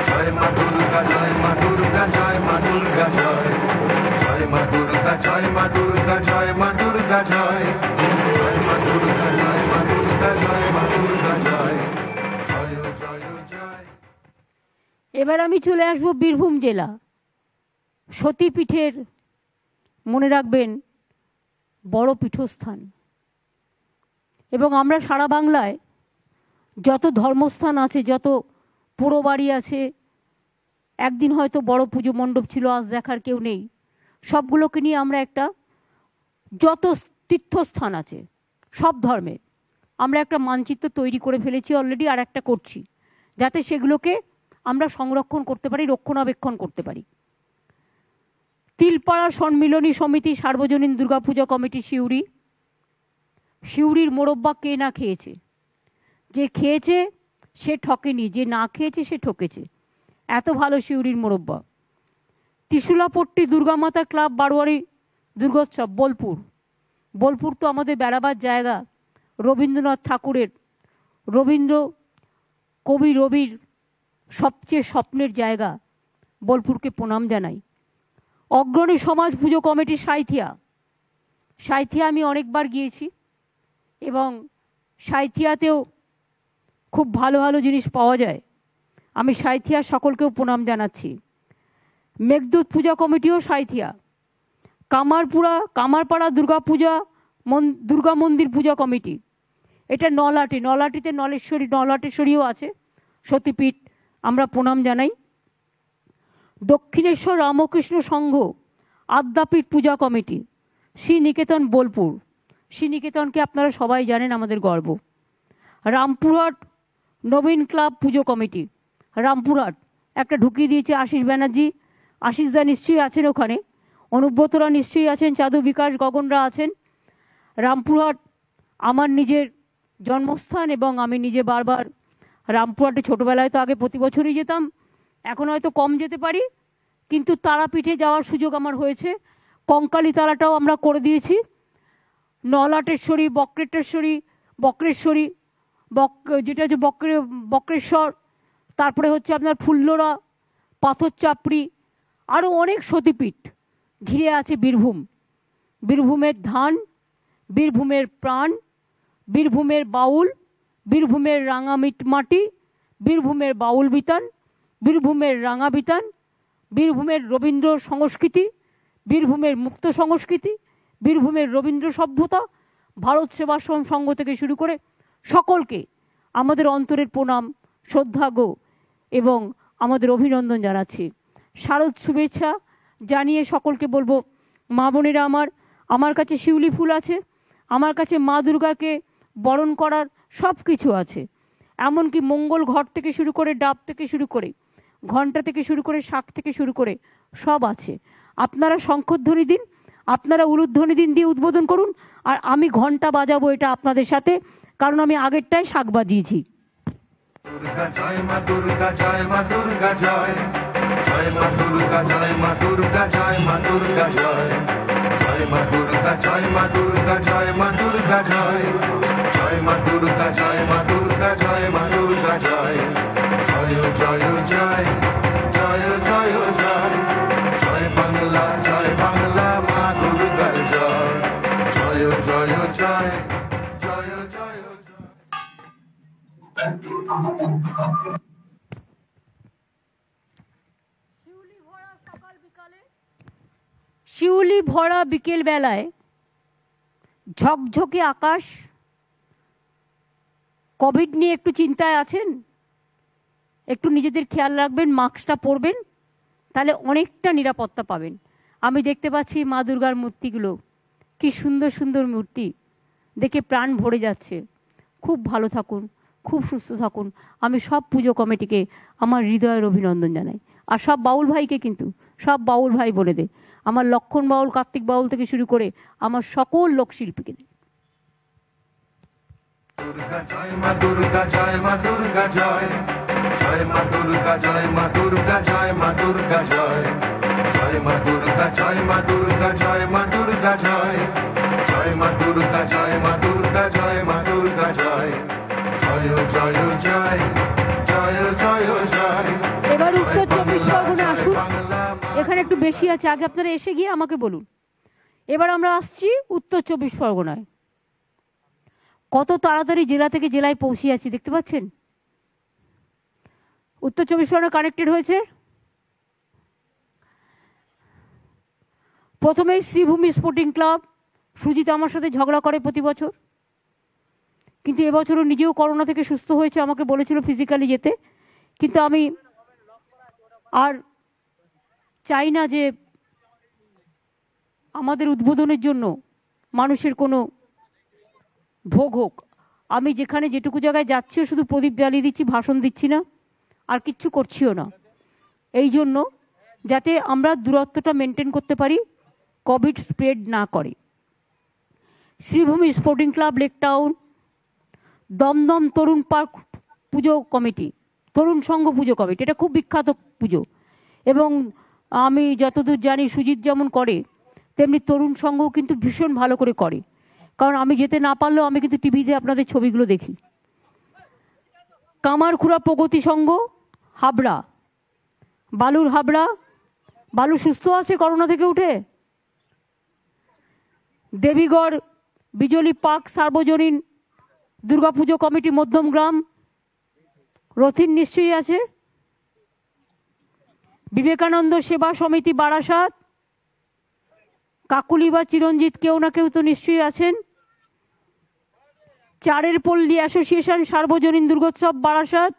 জয় মা দুর্গা, জয় মা দুর্গা, জয় মা দুর্গা, জয় জয় মা দুর্গা, জয় মা দুর্গা, জয় মা দুর্গা, জয় জয় মা দুর্গা, জয় মা দুর্গা, জয় মা দুর্গা, জয় জয় জয় জয়। এবার আমি চলে আসবো বীরভূম জেলা, সতীপীঠের, মনে রাখবেন বড় পীঠস্থান। এবং আমরা সারা বাংলায় যত ধর্মস্থান আছে, যত পোড়ো বাড়ি আছে, একদিন হয়তো বড় পুজো মণ্ডপ ছিল, আজ দেখার কেউ নেই, সবগুলোকে নিয়ে আমরা একটা, যত তীর্থস্থান আছে সব ধর্মের, আমরা একটা মানচিত্র তৈরি করে ফেলেছি অলরেডি, আর একটা করছি, যাতে সেগুলোকে আমরা সংরক্ষণ করতে পারি, রক্ষণাবেক্ষণ করতে পারি। তিলপাড়া সম্মিলনী সমিতি সার্বজনীন দুর্গাপূজা কমিটি সিউড়ি। সিউড়ির মোরব্বা কে না খেয়েছে? যে খেয়েছে সে ঠকেনি, যে না খেয়েছে সে ঠকেছে, এত ভালো সিউড়ির মোরব্বা। ত্রিশুলাপট্টি দুর্গামাতা ক্লাব বারোয়ারি দুর্গোৎসব বোলপুর। বোলপুর তো আমাদের বেড়াবার জায়গা, রবীন্দ্রনাথ ঠাকুরের, রবীন্দ্র কবি রবির সবচেয়ে স্বপ্নের জায়গা, বোলপুরকে প্রণাম জানাই। অগ্রণী সমাজ পুজো কমিটি সাঁইথিয়া। সাঁইথিয়া আমি অনেকবার গিয়েছি এবং সাঁইথিয়াতেও খুব ভালো ভালো জিনিস পাওয়া যায়। আমি সাঁইথিয়ার সকলকেও প্রণাম জানাচ্ছি। মেঘদূত পূজা কমিটিও সাঁইথিয়া। কামারপাড়া দুর্গা মন্দির পূজা কমিটি, এটা নলাটি, নলাটিতে নলাটেশ্বরীও আছে, সতীপীঠ, আমরা প্রণাম জানাই। দক্ষিণেশ্বর রামকৃষ্ণ সংঘ আদ্যাপীঠ পূজা কমিটি, শ্রীনিকেতন বোলপুর। শ্রীনিকেতনকে আপনারা সবাই জানেন, আমাদের গর্ব। রামপুরহাট নবীন ক্লাব পুজো কমিটি, রামপুরহাট, একটা ঢুকিয়ে দিয়েছে আশিস ব্যানার্জি, আশিসদা নিশ্চয়ই আছেন ওখানে, অনুব্রতরা নিশ্চয়ই আছেন, চাঁদু বিকাশ গগনরা আছেন। রামপুরহাট আমার নিজের জন্মস্থান এবং আমি নিজে বারবার রামপুরহাটে, ছোটোবেলায় তো আগে প্রতি বছরই যেতাম, এখন হয়তো কম যেতে পারি, কিন্তু তারাপীঠে যাওয়ার সুযোগ আমার হয়েছে। কঙ্কালী তারাটাও আমরা করে দিয়েছি, নলাটেশ্বরী, বক্রেশ্বরী, যেটা হচ্ছে বক্রেশ্বর, তারপরে হচ্ছে আপনার ফুল্লরা, পাথর চাপড়ি, আরও অনেক সতীপীঠ ঘিরে আছে বীরভূম। বীরভূমের ধান, বীরভূমের প্রাণ, বীরভূমের বাউল, বীরভূমের রাঙা মাটি, বীরভূমের বাউল বিতান, বীরভূমের রাঙা বিতান, বীরভূমের রবীন্দ্র সংস্কৃতি, বীরভূমের মুক্ত সংস্কৃতি, বীরভূমের রবীন্দ্র সভ্যতা, ভারত সেবাশ্রম সংঘ থেকে শুরু করে সকলকে আমাদের অন্তরের প্রণাম, শ্রদ্ধার্ঘ্য এবং আমাদের অভিনন্দন জানাচ্ছি। শারদ শুভেচ্ছা জানিয়ে সকলকে বলবো, মা বোনেরা আমার কাছে শিউলি ফুল আছে, আমার কাছে মা দুর্গাকে বরণ করার সব কিছু আছে, এমনকি মঙ্গল ঘট থেকে শুরু করে ডাব থেকে শুরু করে ঘণ্টা থেকে শুরু করে শাক থেকে শুরু করে সব আছে। আপনারা শঙ্খধ্বনি দিন, আপনারা উলুধ্বনি দিন, দিয়ে উদ্বোধন করুন, আর আমি ঘণ্টা বাজাবো এটা আপনাদের সাথে, কারণ আমি আগেরটাই শাক বাজিয়েছি। দুর্গা জয় মা দুর্গা, জয় মা দুর্গা জয়, জয় মা দুর্গা, জয় মা দুর্গা, জয় মা দুর্গা জয়, জয় মা দুর্গা, জয় মা দুর্গা, জয় মা দুর্গা জয়, জয় মা দুর্গা, জয় মা দুর্গা, জয় মা দুর্গা জয়, জয় জয় জয়, জয় জয় জয়, জয় বাংলা, জয় বাংলা, মা দুর্গার জয়, জয় জয় জয়, জয় জয় জয়। শিউলি ভরা বিকেল বেলায় ঝকঝকে আকাশ। কোভিড নিয়ে একটু চিন্তায় আছেন, একটু নিজেদের খেয়াল রাখবেন, মাস্কটা পরবেন, তাহলে অনেকটা নিরাপত্তা পাবেন। আমি দেখতে পাচ্ছি মা দুর্গার মূর্তিগুলো, কি সুন্দর সুন্দর মূর্তি, দেখে প্রাণ ভরে যাচ্ছে। খুব ভালো থাকুন, খুব সুস্থ থাকুন। আমি সব পুজো কমিটিকে আমার হৃদয়ের অভিনন্দন জানাই, আর সব বাউল ভাইকে, কিন্তু সব বাউল ভাই বলে দে, আমার লক্ষণ বাউল, কার্তিক বাউল থেকে শুরু করে আমার সকল লোকশিল্পীকে দে। দুর্গা জয় মা দুর্গা, জয় মা দুর্গা জয়, জয় মা দুর্গা, জয় মা দুর্গা, জয় মা দুর্গা জয়, জয় মা দুর্গা, জয় মা দুর্গা, জয় মা দুর্গা জয়, জয় মা দুর্গা, জয় মা দুর্গা, জয় মা দুর্গা জয়, জয় জয় জয়, জয় জয় জয়। এবার উত্তর 24 পরগনা আসুন, এখানে একটু বেশি আছে, আগে আপনারা এসে গিয়ে আমাকে বলুন। এবার আমরা আসছি উত্তর 24 পরগনায়। কত তাড়াতাড়ি জেলা থেকে জেলায় পৌঁছে যাচ্ছি দেখতে পাচ্ছেন। উত্তর 24 পরগনা কানেক্টেড হয়েছে। প্রথমেই শ্রীভূমি স্পোর্টিং ক্লাব। সুজিত আমার সাথে ঝগড়া করে প্রতি বছর, কিন্তু এবছরও নিজেও করোনা থেকে সুস্থ হয়েছে, আমাকে বলেছিল ফিজিক্যালি যেতে, কিন্তু আমি আর চাই না যে আমাদের উদ্বোধনের জন্য মানুষের কোনো ভোগ হোক। আমি যেখানে যেটুকু জায়গায় যাচ্ছিও শুধু প্রদীপ জ্বালিয়ে দিচ্ছি, ভাষণ দিচ্ছি না, আর কিচ্ছু করছিও না, এই জন্য যাতে আমরা দূরত্বটা মেনটেন করতে পারি, কোভিড স্প্রেড না করে। Sreebhumi sporting club, lake town, Dumdum Tarun park puja committee, Tarun Sangha puja committee, এটা খুব বিখ্যাত পুজো, এবং আমি যতদূর জানি সুজিত যেমন করে তেমনি তরুণ সংঘ কিন্তু ভীষণ ভালো করে করে, কারণ আমি যেতে না পারলেও আমি কিন্তু টিভিতে আপনাদের ছবিগুলো দেখি। কামারখুড়া প্রগতি সংঘ, হাবড়া, বালুর হাবড়া, বালু সুস্থ আছে করোনা থেকে উঠে। দেবীগড় বিজলি পার্ক সার্বজনীন দুর্গাপুজো কমিটি, মধ্যমগ্রাম, রথিন নিশ্চয়ই আছে। বিবেকানন্দ সেবা সমিতি বারাসাত, কাকুলি বা চিরঞ্জিত কেউ না কেউ তো নিশ্চয়ই আছেন। চারের পল্লী অ্যাসোসিয়েশন সার্বজনীন দুর্গোৎসব বারাসাত,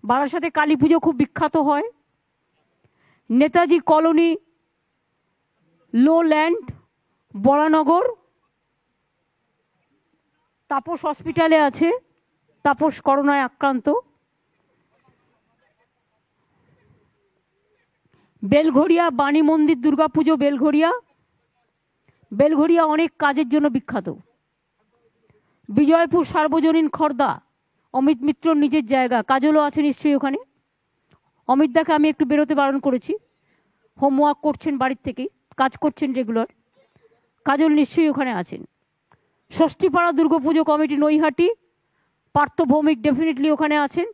বারাসাতে কালী পুজো খুব বিখ্যাত হয়। নেতাজি কলোনি, লো ল্যান্ড, বরানগর, তাপস হসপিটালে আছে, তাপস করোনায় আক্রান্ত। বেলঘরিয়া বাণী মন্দির দুর্গাপুজো, বেলঘরিয়া, বেলঘরিয়া অনেক কাজের জন্য বিখ্যাত। বিজয়পুর সার্বজনীন খর্দা, অমিত মিত্র নিজের জায়গা, কাজলও আছে নিশ্চয়ই ওখানে। অমিত দাকে আমি একটু বেরোতে বারণ করেছি, হোমওয়ার্ক করছেন বাড়ির থেকেই, কাজ করছেন রেগুলার, কাজল নিশ্চয়ই ওখানে আছেন। ষষ্ঠীপাড়া দুর্গাপুজো কমিটি নৈহাটি, পার্থ ভৌমিক ডেফিনেটলি ওখানে আছেন,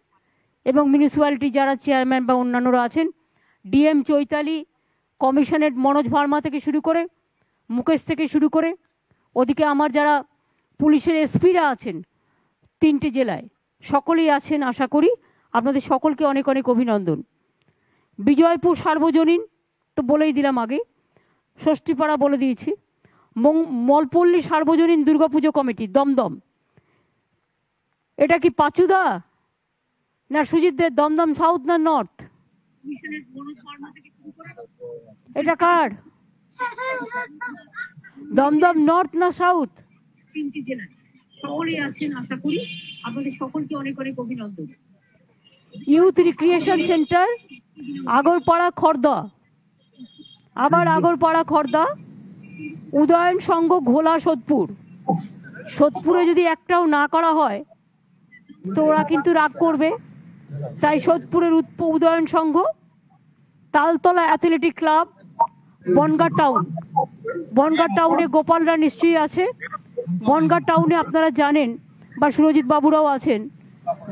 এবং মিউনিসিপ্যালিটি যারা চেয়ারম্যান বা অন্যান্যরা আছেন, ডিএম চৈতালি, কমিশনারেট মনোজ ভার্মা থেকে শুরু করে, মুকেশ থেকে শুরু করে, ওদিকে আমার যারা পুলিশের এসপিরা আছেন 3টে জেলায়, সকলেই আছেন। আশা করি আপনাদের সকলকে অনেক অনেক অভিনন্দন। বিজয়পুর সার্বজনীন তো বলেই দিলাম আগে, ষষ্ঠীপাড়া বলে দিয়েছি। মলপল্লী সার্বজনীন দুর্গাপুজো কমিটি দমদম, এটা কি পাচুদা না সুজিতদের? দমদম সাউথ না নর্থ? এটা কার? দমদম নর্থ না সাউথ? 3টি জেলায় সকলেই আছেন। আশা করি আপনাদের সকলকে অনেক অনেক অভিনন্দন। Youth recreation centre Agarpara Khardah, আবার আগরপাড়া খর্দা। উদয়ন সংঘ ঘোলা সোদপুর, সোদপুরে যদি একটাও না করা হয় তো ওরা কিন্তু রাগ করবে, তাই সোদপুরের Udayan Sangha. Taltala athletic club, Bongaon town, Bongaon টাউনে গোপালরা নিশ্চয়ই আছে। বনগাঁ টাউনে আপনারা জানেন বা সুরজিৎ বাবুরাও আছেন,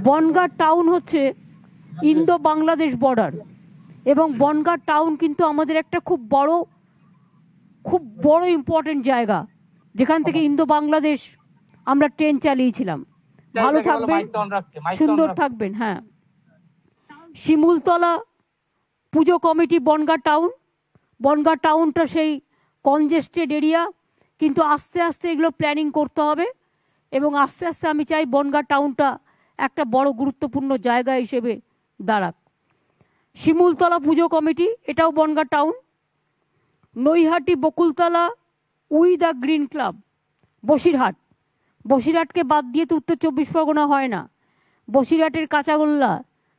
বনগাঁ টাউন হচ্ছে ইন্দো বাংলাদেশ বর্ডার, এবং বনগাঁ টাউন কিন্তু আমাদের একটা খুব বড় ইম্পর্টেন্ট জায়গা, যেখান থেকে ইন্দো বাংলাদেশ আমরা ট্রেন চালিয়েছিলাম। ভালো থাকবেন, সুন্দর থাকবেন। হ্যাঁ, শিমুলতলা পুজো কমিটি বনগাঁ টাউন। বনগাঁ টাউনটা সেই কনজেস্টেড এরিয়া, কিন্তু আস্তে আস্তে এগুলো প্ল্যানিং করতে হবে, এবং আস্তে আস্তে আমি চাই বনগাঁ টাউনটা একটা বড় গুরুত্বপূর্ণ জায়গা হিসেবে দাঁড়াক। শিমুলতলা পুজো কমিটি, এটাও Bongaon town. Naihati Bakultala we the green club, Basirhat. বসিরহাটকে বাদ দিয়ে তো উত্তর 24 পরগনা হয় না। বসিরহাটের কাঁচাগোল্লা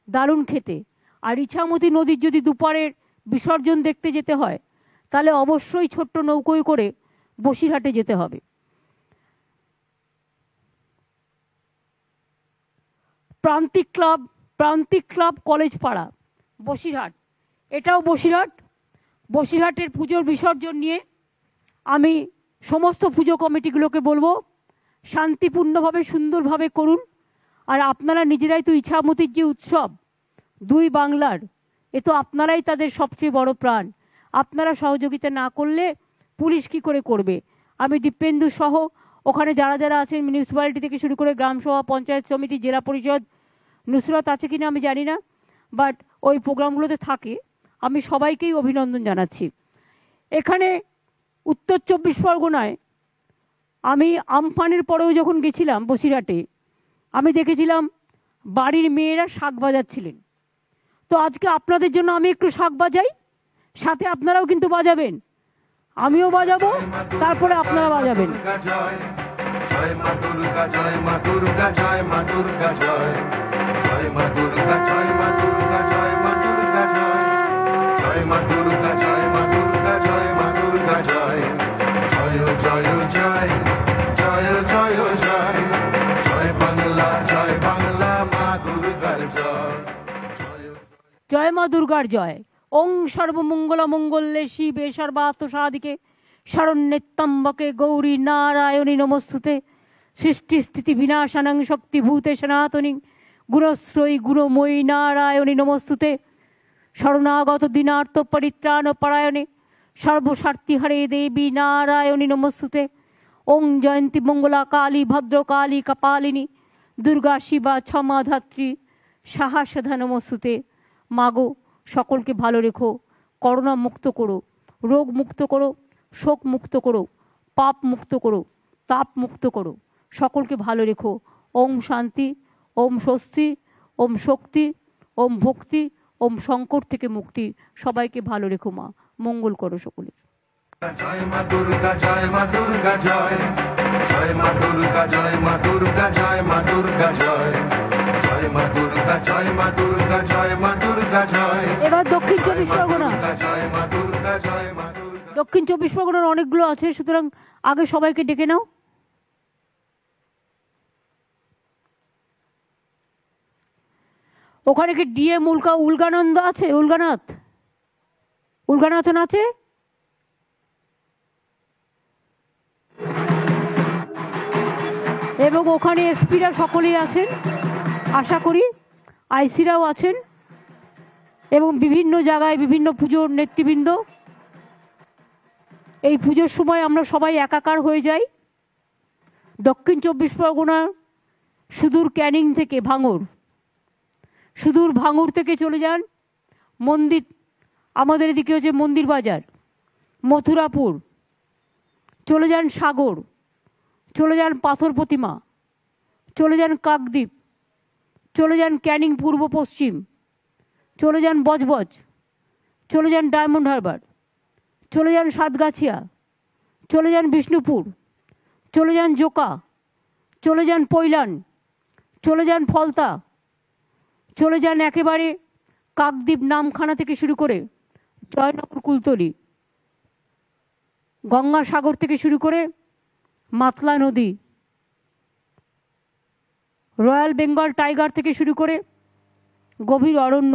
দারুণ খেতে। আর ইছামতি নদীর যদি দুপারের বিসর্জন দেখতে যেতে হয় তাহলে অবশ্যই ছোট্ট নৌকোয় করে বসিরহাটে যেতে হবে। প্রান্তিক ক্লাব কলেজ পাড়া, বসিরহাট, এটাও বসিরহাট। বসিরহাটের পুজোর বিসর্জন নিয়ে আমি সমস্ত পুজো কমিটিগুলোকে বলবো শান্তিপূর্ণভাবে সুন্দরভাবে করুন। আর আপনারা নিজেরাই তো ইছামতির যে উৎসব 2 বাংলার, এ তো আপনারাই তাদের সবচেয়ে বড় প্রাণ। আপনারা সহযোগিতা না করলে পুলিশ কি করে করবে? আমি দীপেন্দু সহ ওখানে যারা যারা আছেন, মিউনিসিপ্যালিটি থেকে শুরু করে গ্রামসভা, পঞ্চায়েত সমিতি, জেলা পরিষদ, নুসরত আছে কিনা আমি জানি না, বাট ওই প্রোগ্রামগুলোতে থাকে। আমি সবাইকেই অভিনন্দন জানাচ্ছি। এখানে উত্তর 24 পরগনায় আমি আমফানের পরেও যখন গেছিলাম বসিরহাটে, আমি দেখেছিলাম বাড়ির মেয়েরা শাক বাজাচ্ছিলেন। তো আজকে আপনাদের জন্য আমি একটু শাক বাজাই, সাথে আপনারাও কিন্তু বাজাবেন, আমিও বাজাবো, তারপরে আপনারা বাজাবেন। জয় মা দুর্গা, জয় মা দুর্গা, জয় মা দুর্গা, জয় জয় মা দুর্গা, জয় মা দুর্গা, জয় মা দুর্গা, জয় জয় মা দুর্গা, জয় মা দুর্গা, জয় মা দুর্গা, জয় জয় জয় জয় জয় জয় জয় জয় বাংলা, জয় বাংলা, মা দুর্গার জয়। জয় মা দুর্গার জয়। ওং সর্বমঙ্গল মঙ্গলে শিবে সর্বার্থ সাধিকে শরণ্যেত্তম্বকে গৌরী নারায়ণী নমস্তুতে। সৃষ্টি স্থিতি বিনাশানং শক্তিভূতে সনাতনী গুণশ্রয়ী গুণময়ী নারায়ণী নমস্তুতে। শরণাগত দীনার্থ পরিত্রাণ পরায়ণে সর্বস্বার্থী হরে দেবী নারায়ণী নমস্তুতে। ওং জয়ন্তী মঙ্গলা কালী ভদ্রকালী কপালিনী দুর্গা শিবা ক্ষমা ধাত্রী সাহসধা নমস্তুতে। মাগো, সকলকে ভালো রেখো, করোনা মুক্ত করো, রোগ মুক্ত করো, শোক মুক্ত করো, পাপ মুক্ত করো, তাপ মুক্ত করো, সকলকে ভালো রেখো। ওম শান্তি, ওম স্বস্তি, ওম শক্তি, ওম ভক্তি, ওম সংকট থেকে মুক্তি। সবাইকে ভালো রেখো মা, মঙ্গল করো সকলে। জয় মা দুর্গা, জয় মা দুর্গা, জয় জয় মা দুর্গা, জয় মা দুর্গা, জয় মা দুর্গা, জয় জয় মা দুর্গা, জয় মা দুর্গা, জয় মা দুর্গা, জয়। এবার দক্ষিণ 24 পরগনা, জয় মা দুর্গা, জয় মা দুর্গা। দক্ষিণ 24 পরগনার অনেকগুলো আছে, সুতরাং আগে সবাইকে ডেকে নাও। ওখানে কি ডিএম উলগানন্দ আছে? উলগানাথন আছে? এবং ওখানে এসপিরা সকলেই আছেন, আশা করি আইসিরাও আছেন, এবং বিভিন্ন জায়গায় বিভিন্ন পুজোর নেতৃবৃন্দ। এই পুজোর সময় আমরা সবাই একাকার হয়ে যাই। দক্ষিণ 24 পরগনার সুদূর ক্যানিং থেকে সুদূর ভাঙড় থেকে চলে যান মন্দির, আমাদের এদিকে হচ্ছে মন্দির বাজার, মথুরাপুর, চলে যান সাগর, চলে যান পাথর প্রতিমা, চলে যান কাকদ্বীপ, চলে যান ক্যানিং পূর্ব পশ্চিম, চলে যান বজবজ, চলে যান ডায়মন্ড হারবার, চলে যান সাতগাছিয়া, চলে যান বিষ্ণুপুর, চলে যান জোকা, চলে যান পৈলান, চলে যান ফলতা, চলে যান একেবারে কাকদ্বীপ নামখানা থেকে শুরু করে জয়নগর কুলতলি, গঙ্গাসাগর থেকে শুরু করে মাতলা নদী, রয়্যাল বেঙ্গল টাইগার থেকে শুরু করে গভীর অরণ্য,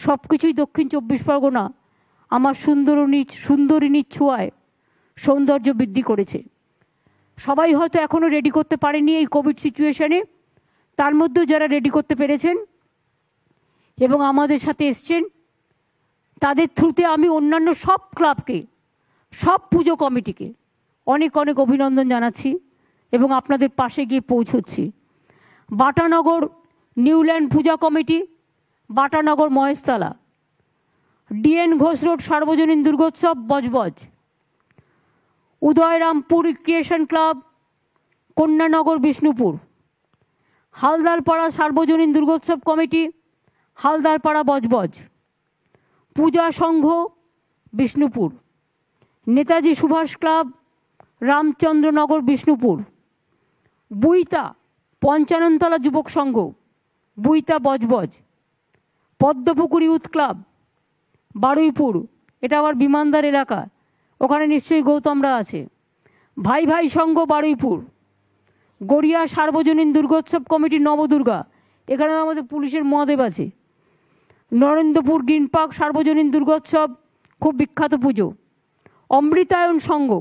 সব কিছুই দক্ষিণ 24 পরগনা আমার সুন্দরিনীর ছোঁয়ায় সৌন্দর্য বৃদ্ধি করেছে। সবাই হয়তো এখনও রেডি করতে পারেনি এই কোভিড সিচুয়েশনে, তার মধ্যেও যারা রেডি করতে পেরেছেন এবং আমাদের সাথে এসছেন, তাদের থ্রুতে আমি অন্যান্য সব ক্লাবকে, সব পুজো কমিটিকে অনেক অনেক অভিনন্দন জানাচ্ছি এবং আপনাদের পাশে গিয়ে পৌঁছচ্ছি। Batanagar Newland puja committee, Batanagar Maheshtala, DN Ghosh road সার্বজনীন দুর্গোৎসব বজবজ, উদয়রামপুর রিক্রিয়েশন ক্লাব, কন্যানগর বিষ্ণুপুর, হালদারপাড়া সার্বজনীন দুর্গোৎসব কমিটি, হালদারপাড়া বজবজ, পূজা সংঘ বিষ্ণুপুর, নেতাজি সুভাষ ক্লাব, রামচন্দ্রনগর বিষ্ণুপুর, বুইতা পঞ্চাননতলা যুবক সংঘ, বুইতা বজবজ, পদ্মপুকুর ইউথ ক্লাব বারুইপুর, এটা আবার বিমানদার এলাকা, ওখানে নিশ্চয়ই গৌতমরা আছে, ভাই ভাই সংঘ বারুইপুর, গড়িয়া সার্বজনীন দুর্গোৎসব কমিটি নবদুর্গা, এখানে আমাদের পুলিশের মহাদেব আছে, নরেন্দ্রপুর গ্রিন পার্ক সার্বজনীন দুর্গোৎসব খুব বিখ্যাত পুজো, অমৃতায়ন সংঘ,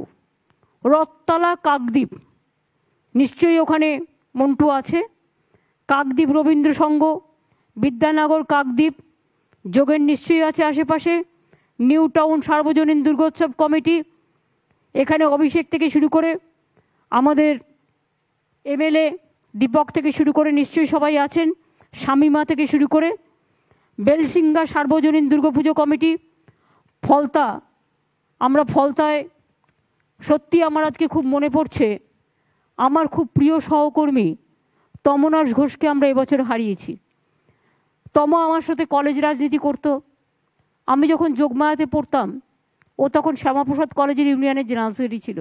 রথতলা কাকদ্বীপ, নিশ্চয়ই ওখানে মন্টু আছে, কাকদ্বীপ রবীন্দ্র সংঘ, বিদ্যানগর কাকদ্বীপ, যোগের নিশ্চয়ই আছে আশেপাশে, নিউ টাউন সার্বজনীন দুর্গোৎসব কমিটি, এখানে অভিষেক থেকে শুরু করে আমাদের এমএলএ দীপক থেকে শুরু করে নিশ্চয়ই সবাই আছেন, শামিমা থেকে শুরু করে, বেলসিঙ্গা সার্বজনীন দুর্গাপুজো কমিটি, ফলতা, আমরা ফলতায় সত্যি আমার আজকে খুব মনে পড়ছে, আমার খুব প্রিয় সহকর্মী তমনাশ ঘোষকে আমরা এবছর হারিয়েছি। তমা আমার সাথে কলেজ রাজনীতি করতো, আমি যখন যোগমায়াতে পড়তাম ও তখন শ্যামাপ্রসাদ কলেজের ইউনিয়নের জেনারেল সেক্রেটারি ছিল।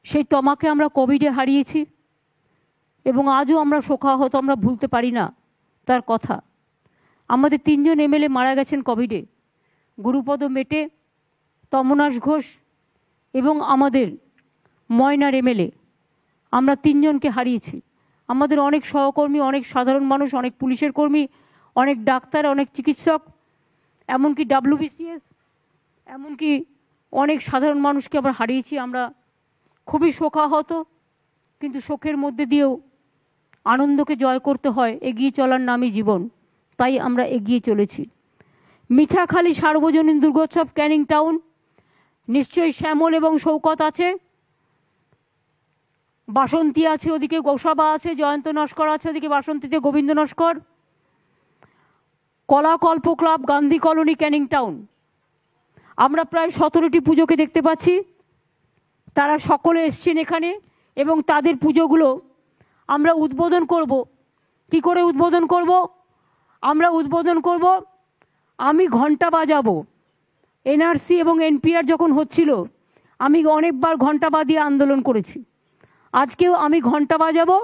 সেই তমাকে আমরা কোভিডে হারিয়েছি এবং আজও আমরা শোকাহত, আমরা ভুলতে পারি না তার কথা। আমাদের 3 জন এমএলএ মারা গেছেন কোভিডে, গুরুপদ মেটে, তমনাশ ঘোষ এবং আমাদের ময়নার এমএলএ, আমরা 3 জনকে হারিয়েছি। আমাদের অনেক সহকর্মী, অনেক সাধারণ মানুষ, অনেক পুলিশের কর্মী, অনেক ডাক্তার, অনেক চিকিৎসক, এমনকি WBCS, এমনকি অনেক সাধারণ মানুষকে আমরা হারিয়েছি। আমরা খুবই শোকাহত, কিন্তু শোকের মধ্যে দিয়েও আনন্দকে জয় করতে হয়, এগিয়ে চলার নামই জীবন, তাই আমরা এগিয়ে চলেছি। মিঠাখালি সার্বজনীন দুর্গোৎসব ক্যানিং টাউন, নিশ্চয়ই শ্যামল এবং শৌকত আছে, বাসন্তী আছে, ওদিকে গোসাবা আছে, জয়ন্ত নস্কর আছে, ওদিকে বাসন্তীতে Gobinda Naskar, Kalakalpa club Gandhi colony Canning town. আমরা প্রায় 17টি পুজোকে দেখতে পাচ্ছি, তারা সকলে এসছেন এখানে এবং তাদের পুজোগুলো আমরা উদ্বোধন করব। কি করে উদ্বোধন করব? আমরা উদ্বোধন করব, আমি ঘন্টা বাজাবো। এনআরসি এবং এনপিআর যখন হচ্ছিল আমি অনেকবার ঘন্টা বাজিয়ে আন্দোলন করেছি, আজকেও আমি ঘন্টা বাজাবো।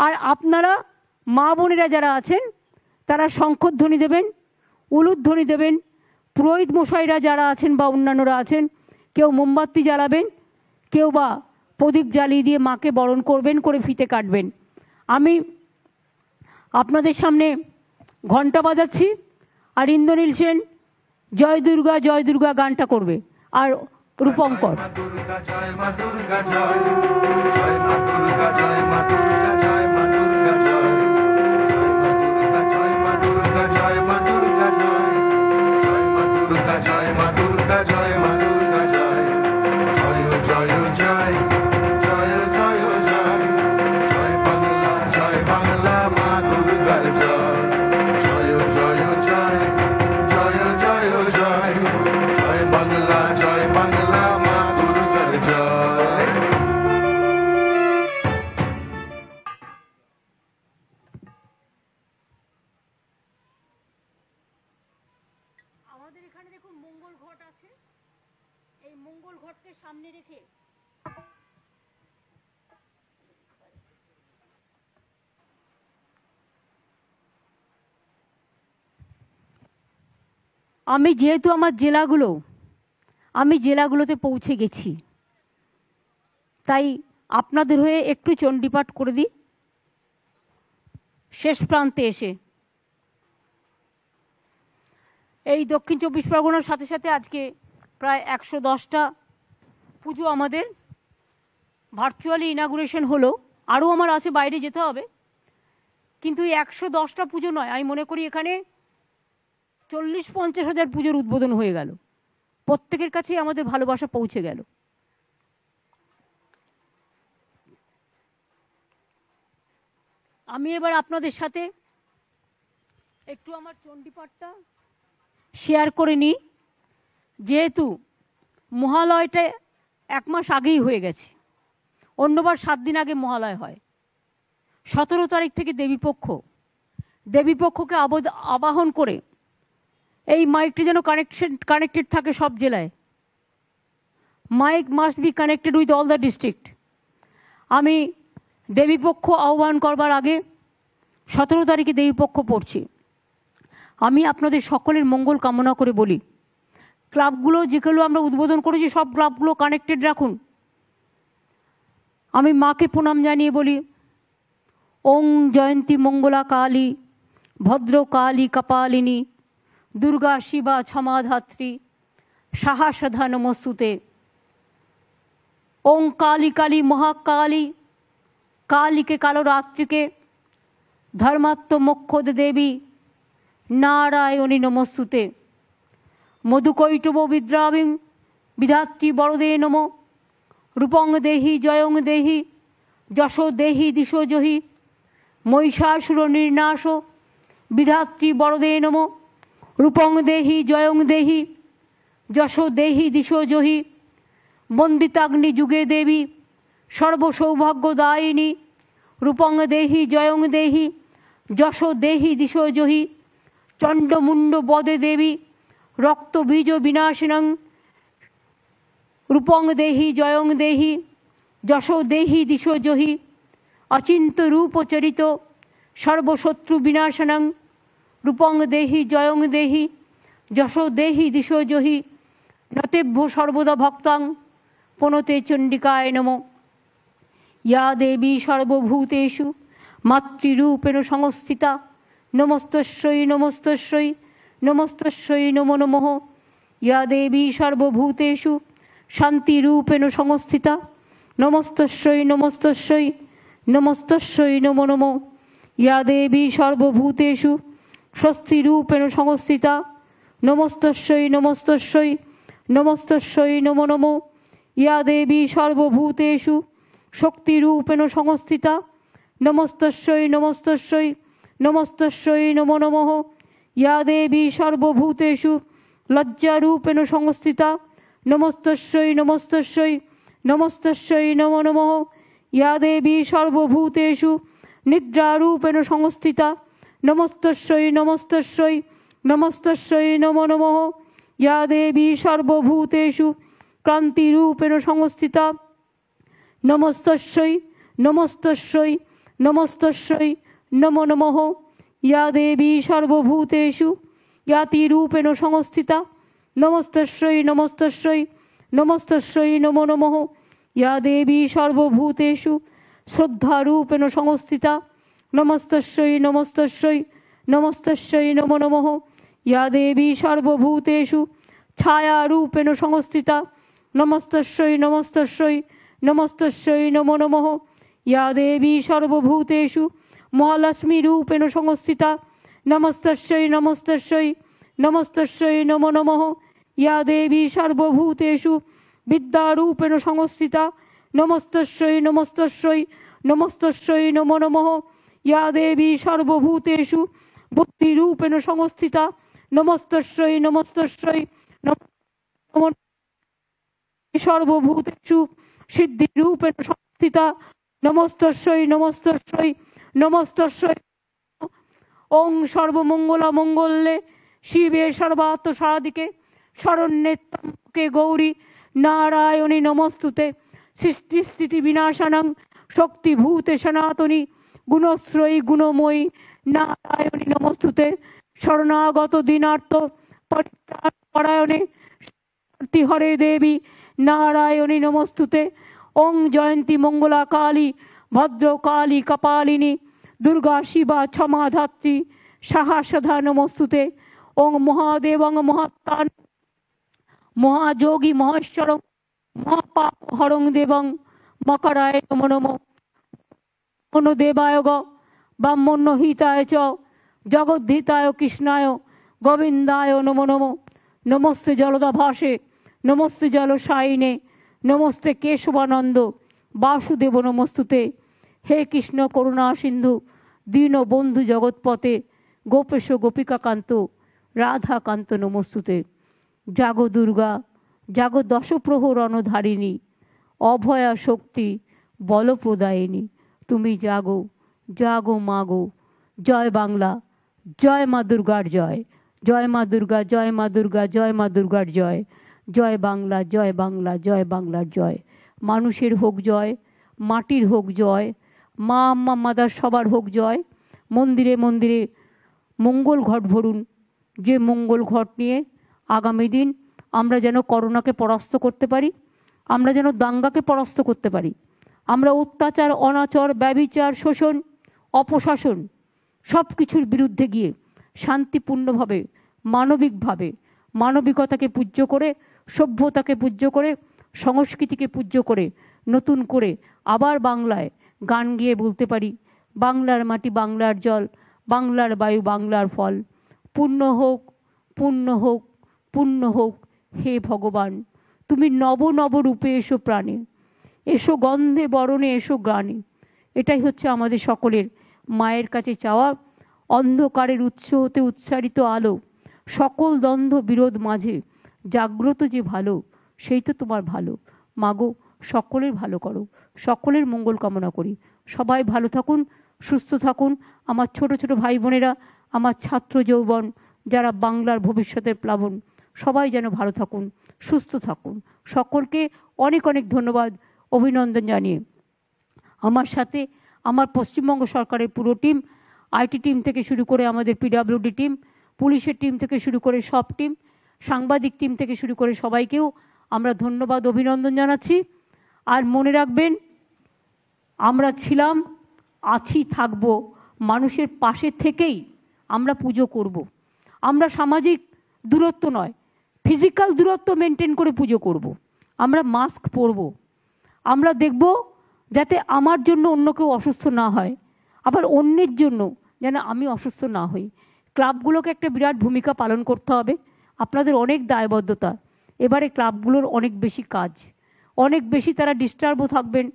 আর আপনারা মা বোনেরা যারা আছেন তারা শঙ্খধ্বনি দেবেন, উলুধ্বনি দেবেন, পুরোহিত মশাইরা যারা আছেন বা অন্যান্যরা আছেন কেউ মোমবাতি জ্বালাবেন, কেউ বা প্রদীপ জ্বালিয়ে দিয়ে মাকে বরণ করবেন, করে ফিতে কাটবেন। আমি আপনাদের সামনে ঘন্টা বাজাচ্ছি আর ইন্দ্রনীল সেন জয় দুর্গা গানটা করবে আর রূপঙ্কর। জয় মা দুর্গা জয়, জয় মা দুর্গা জয় মা দুর্গা জয় মা দুর্গা জয় জয় মা দুর্গা জয় মা দুর্গা জয় মা দুর্গা জয় মা দুর্গা জয় মা দুর্গা জয় জয় জয় জয় জয় জয় জয় বাংলা মা দুর্গার জয় জয় জয় জয় জয় জয় জয় জয় বাংলা মা দুর্গার জয়। আমাদের এখানে দেখুন মঙ্গল ঘট আছে, এই মঙ্গল ঘটকে সামনে রেখে আমি যেহেতু আমি জেলাগুলোতে পৌঁছে গেছি, তাই আপনাদের হয়ে একটু চণ্ডীপাঠ করে দিই শেষ প্রান্তে এসে। এই দক্ষিণ চব্বিশ পরগনার সাথে সাথে আজকে প্রায় 110টা পুজো আমাদের ভার্চুয়ালি ইনাগুরেশন হলো। আরও আমার আছে, বাইরে যেতে হবে, কিন্তু এই 110টা পুজো নয়, আমি মনে করি এখানে 40-50 হাজার পুজোর উদ্বোধন হয়ে গেল। প্রত্যেকের কাছেই আমাদের ভালোবাসা পৌঁছে গেল। আমি এবার আপনাদের সাথে একটু আমার চণ্ডীপাঠটা শেয়ার করে নিই। যেহেতু মহালয়টা 1 মাস আগেই হয়ে গেছে, অন্যবার 7 দিন আগে মহালয় হয়। 17 তারিখ থেকে দেবীপক্ষকে আবাহন করে এই মাইকটি যেন কানেক্টেড থাকে সব জেলায়। Mike must be connected with all the district. আমি দেবীপক্ষ আহ্বান করবার আগে 17 তারিখে দেবীপক্ষ পড়ছি। আমি আপনাদের সকলের মঙ্গল কামনা করে বলি, ক্লাবগুলো যেগুলো আমরা উদ্বোধন করেছি সব ক্লাবগুলো কানেক্টেড রাখুন। আমি মাকে প্রণাম জানিয়ে বলি, ওং জয়ন্তী মঙ্গলা কালী ভদ্র কালী কপালিনী দুর্গা শিবা ক্ষমাধাত্রী সাহসধা নমস্তুতে। ওং কালী কালী মহাকালী কালীকে কালো রাত্রিকে ধর্মাত্ম মোক্ষদ দেবী নারায়ণী নমস্তুতে। মধুকৈটব বিদ্রাবিং বিধাত্রী বরদে নম রূপং দেহি জয়ং দেহি যশো দেহি দিশো জহি মহিষাসুর নির্নাশ বিধাত্রী বরদে নম রূপং দেহি জয়ং দেহি যশো দেহি দিশো জহি বন্দিতাগ্নি যুগে দেবী সর্বসৌভাগ্যদায়িনী রূপং দেহি জয়ং দেহি যশো দেহি দিশো জহি চণ্ডমুণ্ড বদে দেবী রক্তবীজ বিনাশিনং রূপং দেহি জয়ং দেহি যশো দেহি দিশো জহি অচিন্ত রূপচরিত সর্বশত্রু বিনাশনং রূপং দেহি জয়ং দেহি যশো দেহি দিশো জহি নতেভ্য সর্বদা ভক্তাং পনতে চণ্ডিকায় নমঃ। ইয়া দেবী সর্বভূতেষু মাতৃরূপেণ সংস্থিতা নমস্তস্যৈ নমস্তস্যৈ নমস্তস্যৈ নমো নমঃ। ইয়া দেবী সর্বভূতেষু শান্তিরূপেণ সংস্থিতা নমস্তস্যৈ নমস্তস্যৈ নমস্তস্যৈ নমো নমঃ। ইয়া দেবী সর্বভূতেষু স্বস্তিরূপেণ সংস্থিতা নমস্তস্যৈ নমস্তস্যৈ নমস্তস্যৈ নমো নমঃ। ইয়া দেবী সর্বভূতেষু শক্তিরূপেণ সংস্থিতা নমস্তস্যৈ নমস্তস্যৈ নমস্তস্যৈ নমো নমঃ। ইয়া দেবী সর্বভূতেষু লজ্জারূপেণ সংস্থিতা নমস্তস্যৈ নমস্তস্যৈ নমস্তস্যৈ নমো নমঃ। ইয়া দেবী সর্বভূতেষু নিদ্রারূপেণ সংস্থিতা নমস্তস্যৈ নমস্তস্যৈ নমস্তস্যৈ নমো নমঃ। ইয়া দেবী সর্বভূতেষু ক্রান্তিরূপেণ সংস্থিতা নমস্তস্যৈ নমস্তস্যৈ নমস্তস্যৈ নমো নমঃ। ইয়া দেবী সর্বভূতেষু জ্ঞাতিরূপেণ সংস্থিতা নমস্তস্যৈ নমস্তস্যৈ নমস্তস্যৈ নমো নমঃ। ইয়া দেবী সর্বভূতেষু শ্রদ্ধারূপেণ সংস্থিতা নমস্তস্যৈ নমস্তস্যৈ নমস্তস্যৈ নমো নমঃ। ইয়া দেবী সর্বভূতেষু ছায়ারূপেণ সংস্থিতা নমস্তস্যৈ নমস্তস্যৈ নমস্তস্যৈ নমো নমঃ। या देवी सर्वभूतेषु महालक्ष्मीरूपेण संस्थिता नमस्तस्यै नमस्तस्यै नमस्तस्यै नमो नमः। या देवी सर्वभूतेषु विद्यारूपेण संस्थिता नमस्तस्यै नमस्तस्यै नमस्तस्यै नमो नमः। या देवी सर्वभूतेषु बुद्धिरूपेण संस्थिता नमस्तस्यै नमस्तस्यै नमो। सर्वभूतेषु सिद्धिरूपेण संस्थिता नमस्तस्यै नमस्तस्यै नमस्तस्यै। ओं सर्वमंगला मंगल्ये शिवे सर्वार्थ साधिके शरण्ये त्र्यंबके गौरी नारायणी नमस्तुते। सृष्टि स्थिति विनाशानं शक्तिभूते सनातनी गुणश्रयी गुणमयी नारायणी नमस्तुते। शरणागत दीनार्थ परित्राण परायणे हरे देवी नारायणी नमस्तुते। ओं जयंती मंगला काली भद्र काली कपालिनी दुर्गा शिवा क्षमा धात्री साहसधा नमस्तुते। ओं महादेवं महात्तान महायोगी महेश्वरं महापाप हरं देवं मकराय नमो नमः। मनोदेवाय ब्राह्मण्य हिताय च जगद्धिताय कृष्णाय गोविंदाय नमो नमः। नमस्ते जलदाभासे नमस्ते जलसायिने नमस्ते केशवानंद वासुदेव नमस्तुते। हे कृष्ण करुणा सिंधु दीन बंधु जगतपते गोपेश गोपिकाकांत राधाकांत नमस्तुते। जागो दुर्गा जागो दश प्रहर रणधारिणी अभया शक्ति बल प्रदायिनी तुमी जागो जागो मागो। जय बांगला जय मा दुर्गार जय जय मा दुर्गा जय मा दुर्गा जय मा दुर्गार जय जय बांगला जय बांगला जय बांगलार जय। मानुषेर होक जय माटिर होक जय मा आम्मा मादार सबार होक जय। मंदिरे मंदिरे मंगल घट भरुन जे मंगल घट निये आगामी दिन আমরা যেন করোনাকে পরাস্ত করতে পারি, আমরা যেন দাঙ্গাকে পরাস্ত করতে পারি, আমরা অত্যাচার অনাচার ব্যভিচার শোষণ অপশাসন সব কিছুর বিরুদ্ধে গিয়ে শান্তিপূর্ণভাবে মানবিকভাবে মানবিকতাকে পূজ্য করে সভ্যতাকে পূজ্য করে সংস্কৃতিকে পূজ্য করে নতুন করে আবার বাংলায় গান গিয়ে বলতে পারি বাংলার মাটি বাংলার জল বাংলার বায়ু বাংলার ফল। পূর্ণ হোক পূর্ণ হোক পূর্ণ হোক হে ভগবান তুমি নব নব রূপে এসো প্রাণে এসো গন্ধে বরণে এসো গানে। এটাই হচ্ছে আমাদের সকলের মায়ের কাছে চাওয়া। অন্ধকারের উৎস হতে উচ্চারিত আলো সকল দ্বন্দ্ব বিরোধ মাঝে জাগ্রত যে ভালো সেই তো তোমার ভালো। মাগো সকলের ভালো করো সকলের মঙ্গল কামনা করি। সবাই ভালো থাকুন সুস্থ থাকুন। আমার ছোট ছোট ভাই বোনেরা আমার ছাত্র যৌবন যারা বাংলার ভবিষ্যতের প্লাবন সবাই যেন ভালো থাকুন সুস্থ থাকুন। সকলকে অনেক অনেক ধন্যবাদ অভিনন্দন জানিয়ে আমার সাথে আমার পশ্চিমবঙ্গ সরকারের পুরো টিম আইটি টিম থেকে শুরু করে আমাদের পিডব্লিউডি টিম পুলিশের টিম থেকে শুরু করে সব টিম সাংবাদিক টিম থেকে শুরু করে সবাইকেও আমরা ধন্যবাদ অভিনন্দন জানাচ্ছি। আর মনে রাখবেন আমরা ছিলাম আছি থাকব মানুষের পাশে থেকেই আমরা পুজো করব। আমরা সামাজিক দূরত্ব নয় ফিজিক্যাল দূরত্ব মেনটেন করে পুজো করব। আমরা মাস্ক পরব। আমরা দেখব যাতে আমার জন্য অন্য কেউ অসুস্থ না হয় আবার অন্যের জন্য যেন আমি অসুস্থ না হই। ক্লাবগুলোকে একটা বিরাট ভূমিকা পালন করতে হবে। আপনাদের অনেক দায়বদ্ধতা এবারে ক্লাবগুলোর অনেক বেশি কাজ অনেক বেশি তারা ডিস্টার্বও থাকবেন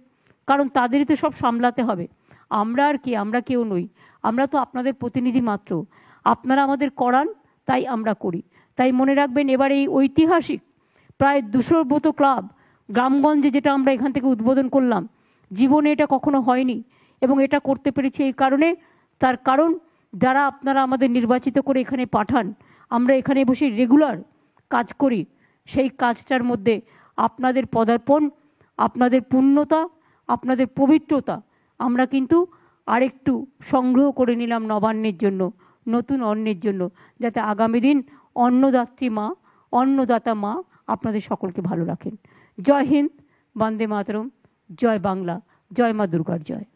কারণ তাদেরই তো সব সামলাতে হবে। আমরা আর কি আমরা কেউ নই আমরা তো আপনাদের প্রতিনিধি মাত্র। আপনারা আমাদের করান তাই আমরা করি। তাই মনে রাখবেন এবার এই ঐতিহাসিক প্রায় 200 মতো ক্লাব গ্রামগঞ্জে যেটা আমরা এখান থেকে উদ্বোধন করলাম জীবনে এটা কখনো হয়নি এবং এটা করতে পেরেছি এই কারণে তার কারণ যারা আপনারা আমাদের নির্বাচিত করে এখানে পাঠান আমরা এখানে বসে রেগুলার কাজ করি সেই কাজটার মধ্যে আপনাদের পদার্পণ আপনাদের পূর্ণতা আপনাদের পবিত্রতা আমরা কিন্তু আরেকটু সংগ্রহ করে নিলাম নবান্নের জন্য নতুন অন্নের জন্য যাতে আগামী দিন অন্নদাত্রী মা অন্নদাতা মা আপনাদের সকলকে ভালো রাখেন। জয় হিন্দ বন্দে মাতরম জয় বাংলা জয় মা দুর্গার জয়।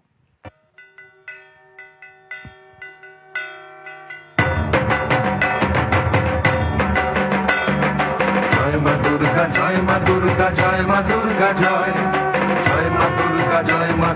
জয় মা দুর্গা জয় মা দুর্গা জয় মা দুর্গা জয় জয় মা দুর্গা জয় মা